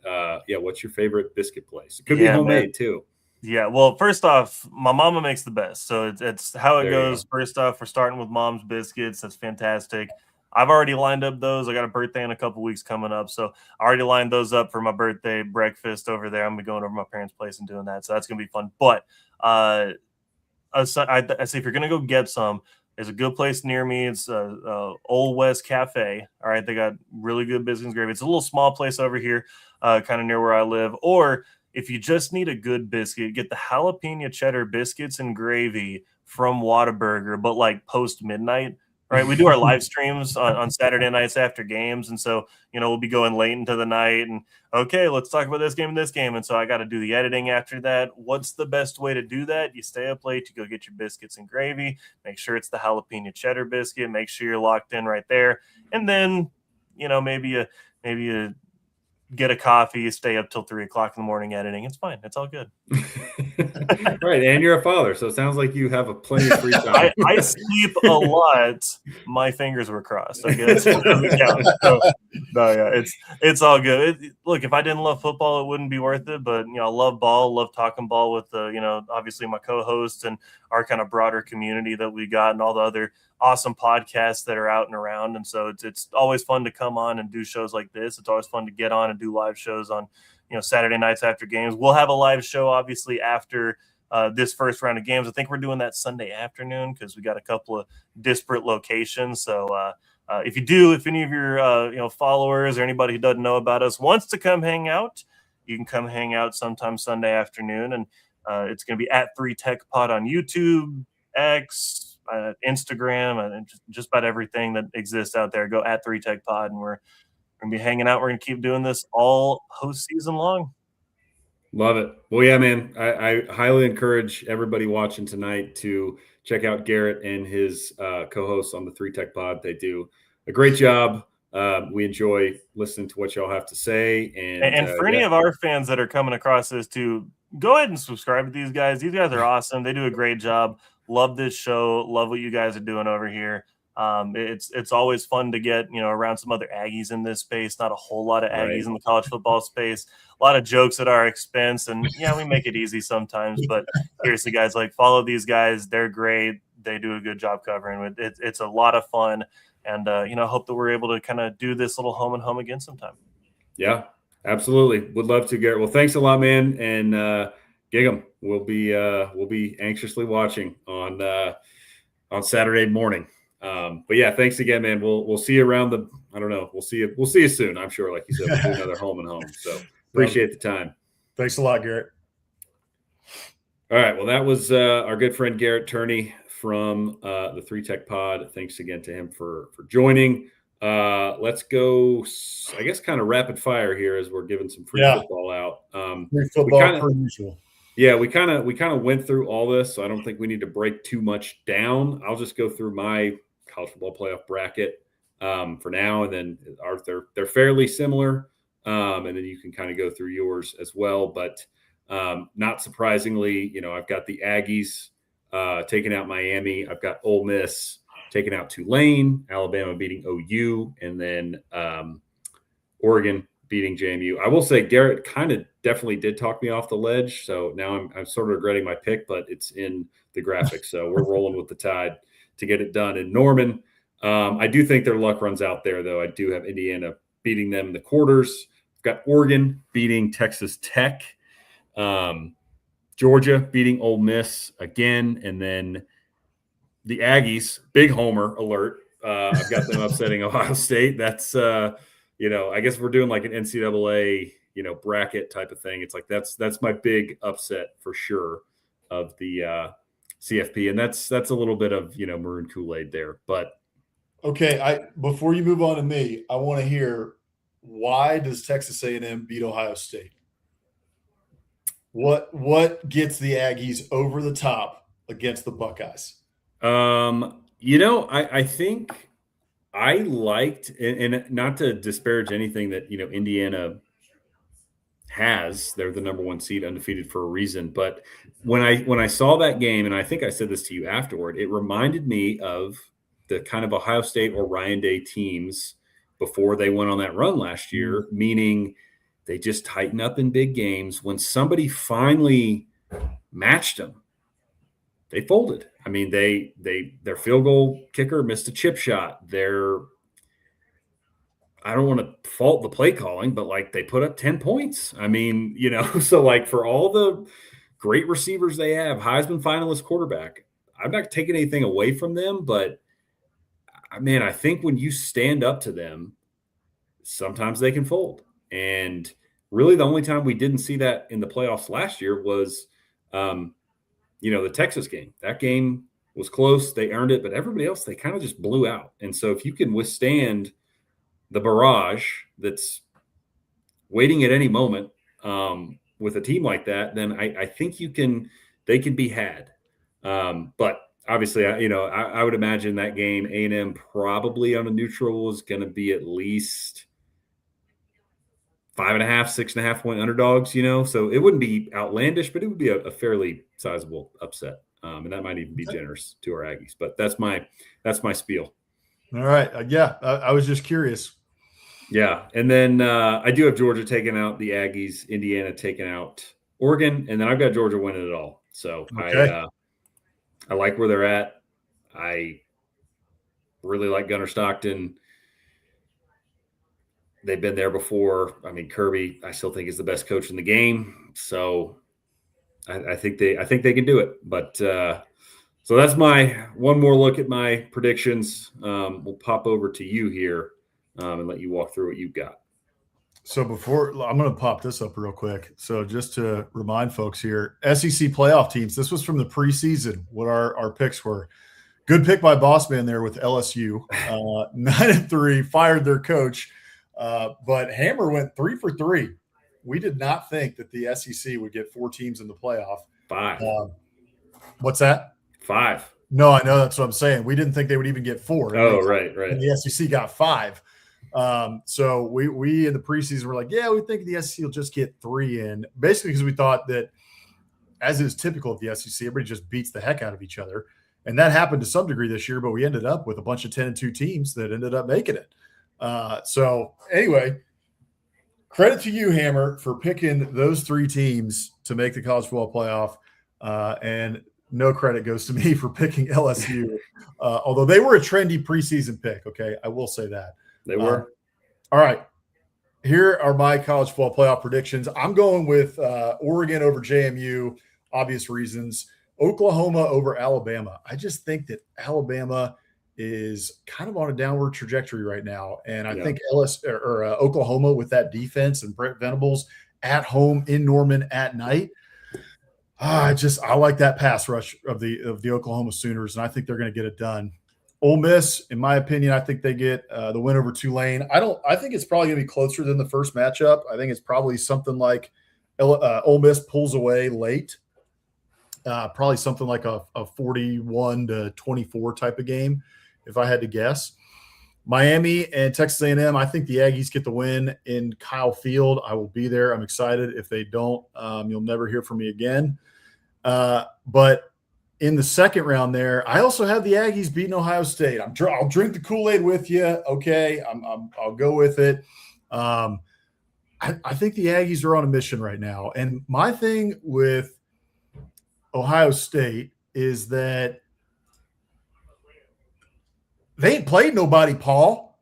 what's your favorite biscuit place? It could be homemade too. Yeah, well, first off, my mama makes the best. So it's how it goes. First off, we're starting with Mom's Biscuits. That's fantastic. I've already lined up those. I got a birthday in a couple weeks coming up. So I already lined those up for my birthday breakfast over there. I'm going to be going over to my parents' place and doing that. So that's going to be fun. But I say if you're going to go get some, there's a good place near me. It's Old West Cafe. All right, they got really good biscuits and gravy. It's a little small place over here, kind of near where I live. Or if you just need a good biscuit, get the jalapeno cheddar biscuits and gravy from Whataburger, but like post midnight. Right, we do our live streams on Saturday nights after games, and so we'll be going late into the night. And okay, let's talk about this game and this game. And so I got to do the editing after that. What's the best way to do that? You stay up late, you go get your biscuits and gravy. Make sure it's the jalapeno cheddar biscuit. Make sure you're locked in right there, and then maybe you get a coffee, stay up till 3 o'clock in the morning editing. It's fine. It's all good. Right. And you're a father. So it sounds like you have plenty of free time. I sleep a lot. My fingers were crossed. I guess. So, it's all good. Look, if I didn't love football, it wouldn't be worth it. But, I love ball, love talking ball with, obviously my co-hosts and our kind of broader community that we got and all the other awesome podcasts that are out and around. And so it's always fun to come on and do shows like this. It's always fun to get on and do live shows on, Saturday nights after games. We'll have a live show obviously after this first round of games. I think we're doing that Sunday afternoon because we got a couple of disparate locations. So if any of your followers or anybody who doesn't know about us wants to come hang out, you can come hang out sometime Sunday afternoon. And it's going to be at 3 Tech Pod on YouTube, X, Instagram, and just about everything that exists out there. Go at 3 Tech Pod, and we're going to be hanging out. We're going to keep doing this all postseason long. Love it. Well, yeah, man, I highly encourage everybody watching tonight to check out Garrett and his co-hosts on the 3 Tech Pod. They do a great job. We enjoy listening to what y'all have to say. And for any of our fans that are coming across this too, go ahead and subscribe to these guys. These guys are awesome. They do a great job. Love this show. Love what you guys are doing over here. It's always fun to get, around some other Aggies in this space. Not a whole lot of Aggies in the college football space. A lot of jokes at our expense. And yeah, we make it easy sometimes, but seriously guys, follow these guys. They're great. They do a good job covering it. It's a lot of fun. And, hope that we're able to kind of do this little home and home again sometime. Yeah, absolutely. Would love to, Garrett. Well, thanks a lot, man. And, gig 'em. We'll be anxiously watching on Saturday morning. But yeah, thanks again, man. We'll see you around I don't know. We'll see you soon. I'm sure, like you said, we'll do another home and home. So appreciate the time. Thanks a lot, Garrett. All right. Well, that was our good friend Garrett Turney from the 3 Tech Pod. Thanks again to him for joining. Let's go, I guess, kind of rapid fire here as we're giving some free football out. Free football per usual. Yeah, we kind of went through all this, so I don't think we need to break too much down. I'll just go through my college football playoff bracket for now, and then they're fairly similar, and then you can kind of go through yours as well. But not surprisingly, I've got the Aggies taking out Miami. I've got Ole Miss taking out Tulane, Alabama beating OU, and then Oregon beating JMU. I will say Garrett kind of definitely did talk me off the ledge, so now I'm sort of regretting my pick, but it's in the graphics, so we're rolling with the tide to get it done. In Norman, I do think their luck runs out there, though. I do have Indiana beating them in the quarters. I've got Oregon beating Texas Tech, Georgia beating Ole Miss again, and then the Aggies, big homer alert. I've got them upsetting Ohio State. That's I guess we're doing like an NCAA, bracket type of thing. It's like that's my big upset for sure of the CFP, and that's a little bit of maroon Kool-Aid there. But okay, before you move on to me, I want to hear why does Texas A&M beat Ohio State? What gets the Aggies over the top against the Buckeyes? I think I liked, and not to disparage anything that, Indiana has. They're the number 1 seed, undefeated for a reason. But when I saw that game, and I think I said this to you afterward, it reminded me of the kind of Ohio State or Ryan Day teams before they went on that run last year, meaning they just tighten up in big games. When somebody finally matched them, they folded. I mean, their field goal kicker missed a chip shot. I don't want to fault the play calling, but they put up 10 points. I mean, so for all the great receivers they have, Heisman finalist quarterback, I'm not taking anything away from them, but I think when you stand up to them, sometimes they can fold. And really the only time we didn't see that in the playoffs last year was, the Texas game. That game was close. They earned it, but everybody else, they kind of just blew out. And so if you can withstand the barrage that's waiting at any moment with a team like that, then I think they can be had. But obviously, I would imagine that game, A&M probably on a neutral is going to be at least 5.5, 6.5 point underdogs, so it wouldn't be outlandish, but it would be a fairly sizable upset. And that might even be generous to our Aggies, but that's my spiel. All right. I was just curious. Yeah. And then I do have Georgia taking out the Aggies, Indiana taking out Oregon, and then I've got Georgia winning it all. So okay. I like where they're at. I really like Gunnar Stockton. They've been there before. I mean, Kirby, I still think is the best coach in the game. So I think they can do it. But so that's my one more look at my predictions. We'll pop over to you here and let you walk through what you've got. So I'm going to pop this up real quick. So just to remind folks here, SEC playoff teams, this was from the preseason, what our picks were. Good pick by Boss Man there with LSU. 9-3, fired their coach. But Hammer went 3 for 3. We did not think that the SEC would get 4 teams in the playoff. 5. What's that? 5. No, I know, that's what I'm saying. We didn't think they would even get 4. Oh, right. And the SEC got 5. So we in the preseason were like, yeah, we think the SEC will just get 3 in, basically because we thought that, as is typical of the SEC, everybody just beats the heck out of each other. And that happened to some degree this year, but we ended up with a bunch of 10-2 teams that ended up making it. So anyway, credit to you, Hammer, for picking those 3 teams to make the college football playoff. And no credit goes to me for picking LSU, although they were a trendy preseason pick. Okay. I will say that. They were. All right. Here are my college football playoff predictions. I'm going with Oregon over JMU, obvious reasons. Oklahoma over Alabama. I just think that Alabama is kind of on a downward trajectory right now. And I think Oklahoma with that defense and Brent Venables at home in Norman at night. I like that pass rush of the Oklahoma Sooners, and I think they're going to get it done. Ole Miss, in my opinion, I think they get the win over Tulane. I think it's probably going to be closer than the first matchup. I think it's probably something like Ole Miss pulls away late. Probably something like a 41-24 type of game, if I had to guess. Miami and Texas A&M, I think the Aggies get the win in Kyle Field. I will be there. I'm excited. If they don't, you'll never hear from me again. But in the second round there, I also have the Aggies beating Ohio State. I'll drink the Kool-Aid with you. Okay, I'll go with it. I think the Aggies are on a mission right now. And my thing with Ohio State is that they ain't played nobody, Paul.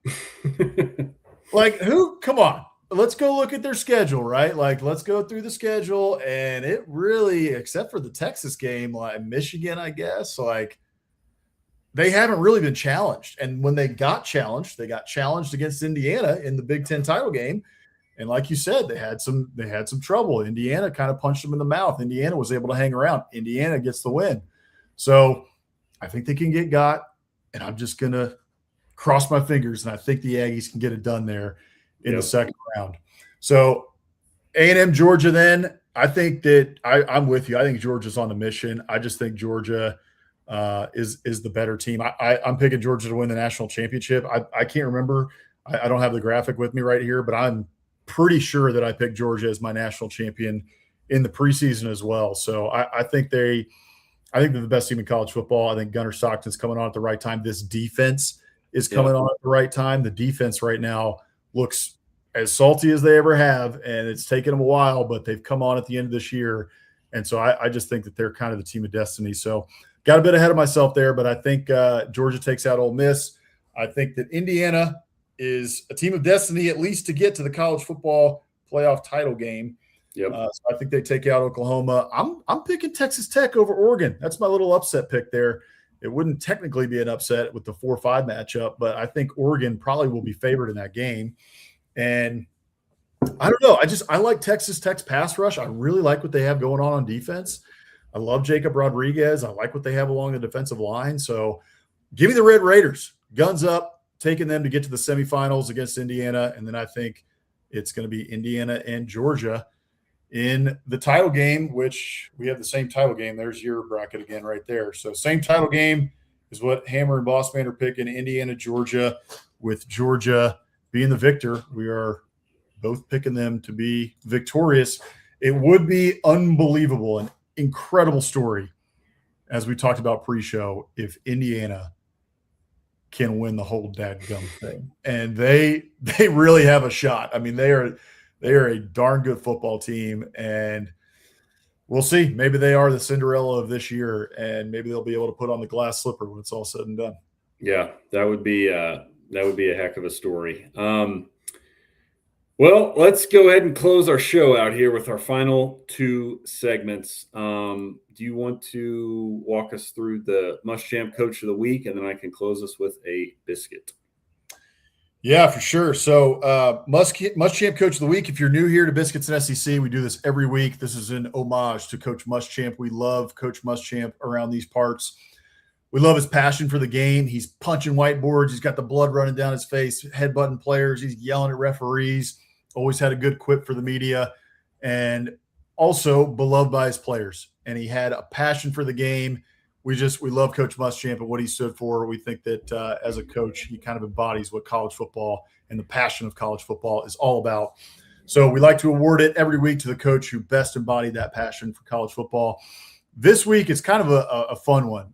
Who? Come on. Let's go look at their schedule, right? Let's go through the schedule. And it really, except for the Texas game, Michigan, I guess, they haven't really been challenged. And when they got challenged against Indiana in the Big Ten title game. And like you said, they had some trouble. Indiana kind of punched them in the mouth. Indiana was able to hang around. Indiana gets the win. So I think they can get got. And I'm just going to cross my fingers, and I think the Aggies can get it done there in the second round. So A&M Georgia, then I think that I'm with you. I think Georgia's on the mission. I just think Georgia is the better team. I'm picking Georgia to win the national championship. I can't remember. I don't have the graphic with me right here, but I'm pretty sure that I picked Georgia as my national champion in the preseason as well. So I think they're the best team in college football. I think Gunnar Stockton's coming on at the right time. This defense is coming on at the right time. The defense right now looks as salty as they ever have, and it's taken them a while, but they've come on at the end of this year. And so I just think that they're kind of the team of destiny. So got a bit ahead of myself there, but I think Georgia takes out Ole Miss. I think that Indiana is a team of destiny, at least to get to the college football playoff title game. Yep. So I think they take out Oklahoma. I'm picking Texas Tech over Oregon. That's my little upset pick there. It wouldn't technically be an upset with the 4-5 matchup, but I think Oregon probably will be favored in that game. And I don't know. I like Texas Tech's pass rush. I really like what they have going on defense. I love Jacob Rodriguez. I like what they have along the defensive line. So give me the Red Raiders. Guns up, taking them to get to the semifinals against Indiana. And then I think it's going to be Indiana and Georgia in the title game, which we have the same title game. There's your bracket again right there. So same title game is what Hammer and Bossman are picking, Indiana, Georgia, with Georgia being the victor. We are both picking them to be victorious. It would be unbelievable, an incredible story, as we talked about pre-show, if Indiana can win the whole dadgum thing. And they really have a shot. I mean, they are a darn good football team, and we'll see. Maybe they are the Cinderella of this year, and maybe they'll be able to put on the glass slipper when it's all said and done. Yeah, that would be a heck of a story. Well, let's go ahead and close our show out here with our final two segments. Do you want to walk us through the Muschamp Coach of the Week, and then I can close us with a biscuit? Yeah, for sure. So Muschamp Coach of the Week, if you're new here to Biscuits and SEC, we do this every week. This is an homage to Coach Muschamp. We love Coach Muschamp around these parts. We love his passion for the game. He's punching whiteboards. He's got the blood running down his face, headbutting players. He's yelling at referees. Always had a good quip for the media, and also beloved by his players. And he had a passion for the game. We love Coach Muschamp and what he stood for. We think that as a coach, he kind of embodies what college football and the passion of college football is all about. So we like to award it every week to the coach who best embodied that passion for college football. This week, it's kind of a fun one.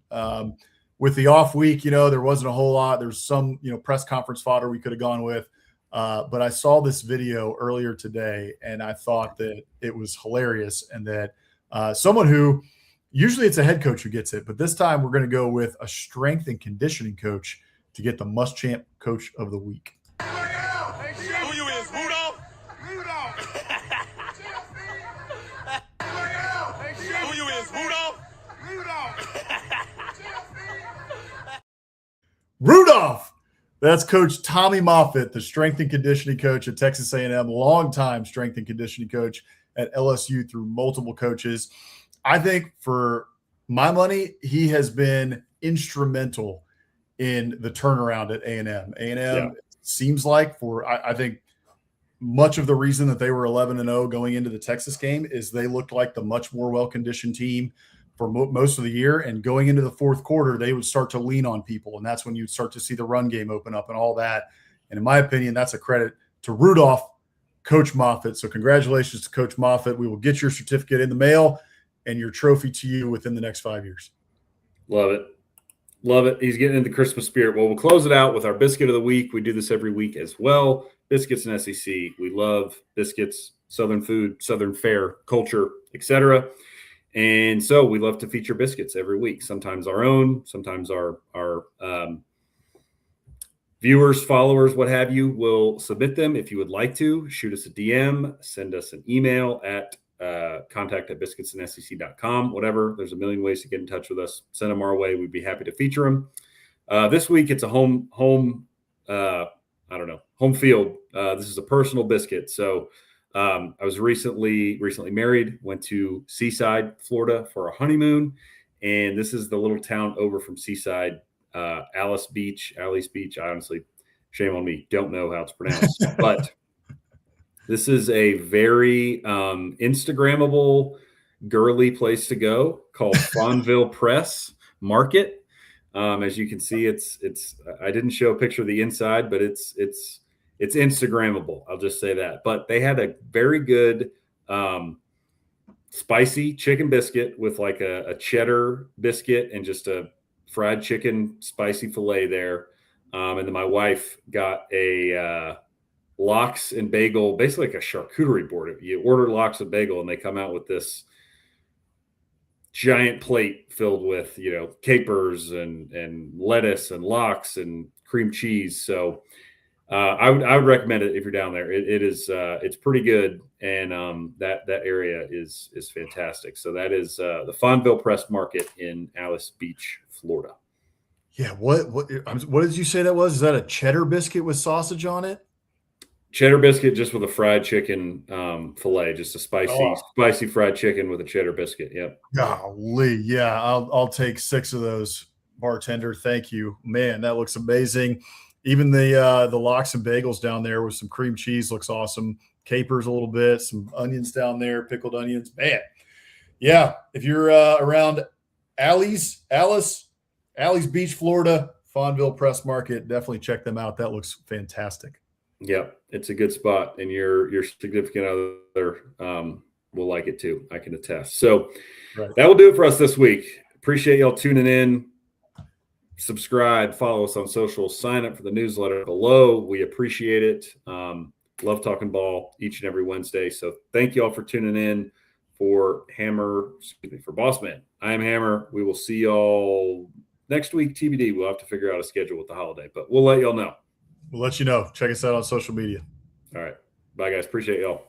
With the off week, there wasn't a whole lot. There's some, press conference fodder we could have gone with. But I saw this video earlier today, and I thought that it was hilarious, and that someone who usually it's a head coach who gets it, but this time we're going to go with a strength and conditioning coach to get the Muschamp Coach of the Week. Who you is, Rudolph? Who you is, Rudolph? Rudolph! That's Coach Tommy Moffitt, the strength and conditioning coach at Texas A&M, longtime strength and conditioning coach at LSU through multiple coaches. I think for my money, he has been instrumental in the turnaround at A&M. A&M seems like I think much of the reason that they were 11-0 going into the Texas game is they looked like the much more well-conditioned team for most of the year, and going into the fourth quarter, they would start to lean on people, and that's when you'd start to see the run game open up and all that. And in my opinion, that's a credit to Rudolph, Coach Moffitt. So congratulations to Coach Moffitt. We will get your certificate in the mail and your trophy to you within the next 5 years. Love it. Love it. He's getting into the Christmas spirit. Well, we'll close it out with our biscuit of the week. We do this every week as well. Biscuits and SEC. We love biscuits, Southern food, Southern fare, culture, etc. And so we love to feature biscuits every week, sometimes our own, sometimes our viewers, followers, what have you, will submit them. If you would like to, shoot us a DM, send us an email at contact@biscuitsandsec.com, whatever. There's a million ways to get in touch with us. Send them our way. We'd be happy to feature them. This week, it's a home field. This is a personal biscuit. So I was recently married, went to Seaside, Florida for a honeymoon. And this is the little town over from Seaside, Alice Beach. I honestly, shame on me, don't know how it's pronounced. But This is a very Instagrammable, girly place to go called Fonville Press Market. As you can see, it's. I didn't show a picture of the inside, but it's Instagrammable. I'll just say that. But they had a very good spicy chicken biscuit with like a cheddar biscuit and just a fried chicken spicy filet there. And then my wife got a lox and bagel, basically like a charcuterie board. You order lox and bagel, and they come out with this giant plate filled with, capers and lettuce and lox and cream cheese. So I would recommend it if you're down there. It's pretty good, and that area is fantastic. So that is the Fonville Press Market in Alice Beach, Florida. Yeah. What did you say that was? Is that a cheddar biscuit with sausage on it? Cheddar biscuit just with a fried chicken filet, just a spicy fried chicken with a cheddar biscuit. Yep. Golly, yeah, I'll take 6 of those, bartender. Thank you, man. That looks amazing. Even the lox and bagels down there with some cream cheese looks awesome. Capers a little bit, some onions down there, pickled onions. Man, yeah. If you're around Alice Beach, Florida, Fonville Press Market, definitely check them out. That looks fantastic. Yeah, it's a good spot, and your significant other will like it too. I can attest. So That will do it for us this week. Appreciate y'all tuning in. Subscribe, follow us on social, sign up for the newsletter below. We appreciate it. Love talking ball each and every Wednesday. So thank you all for tuning in for Bossman. I am Hammer. We will see y'all next week. TBD. We'll have to figure out a schedule with the holiday, but we'll let y'all know. We'll let you know. Check us out on social media. All right. Bye, guys. Appreciate y'all.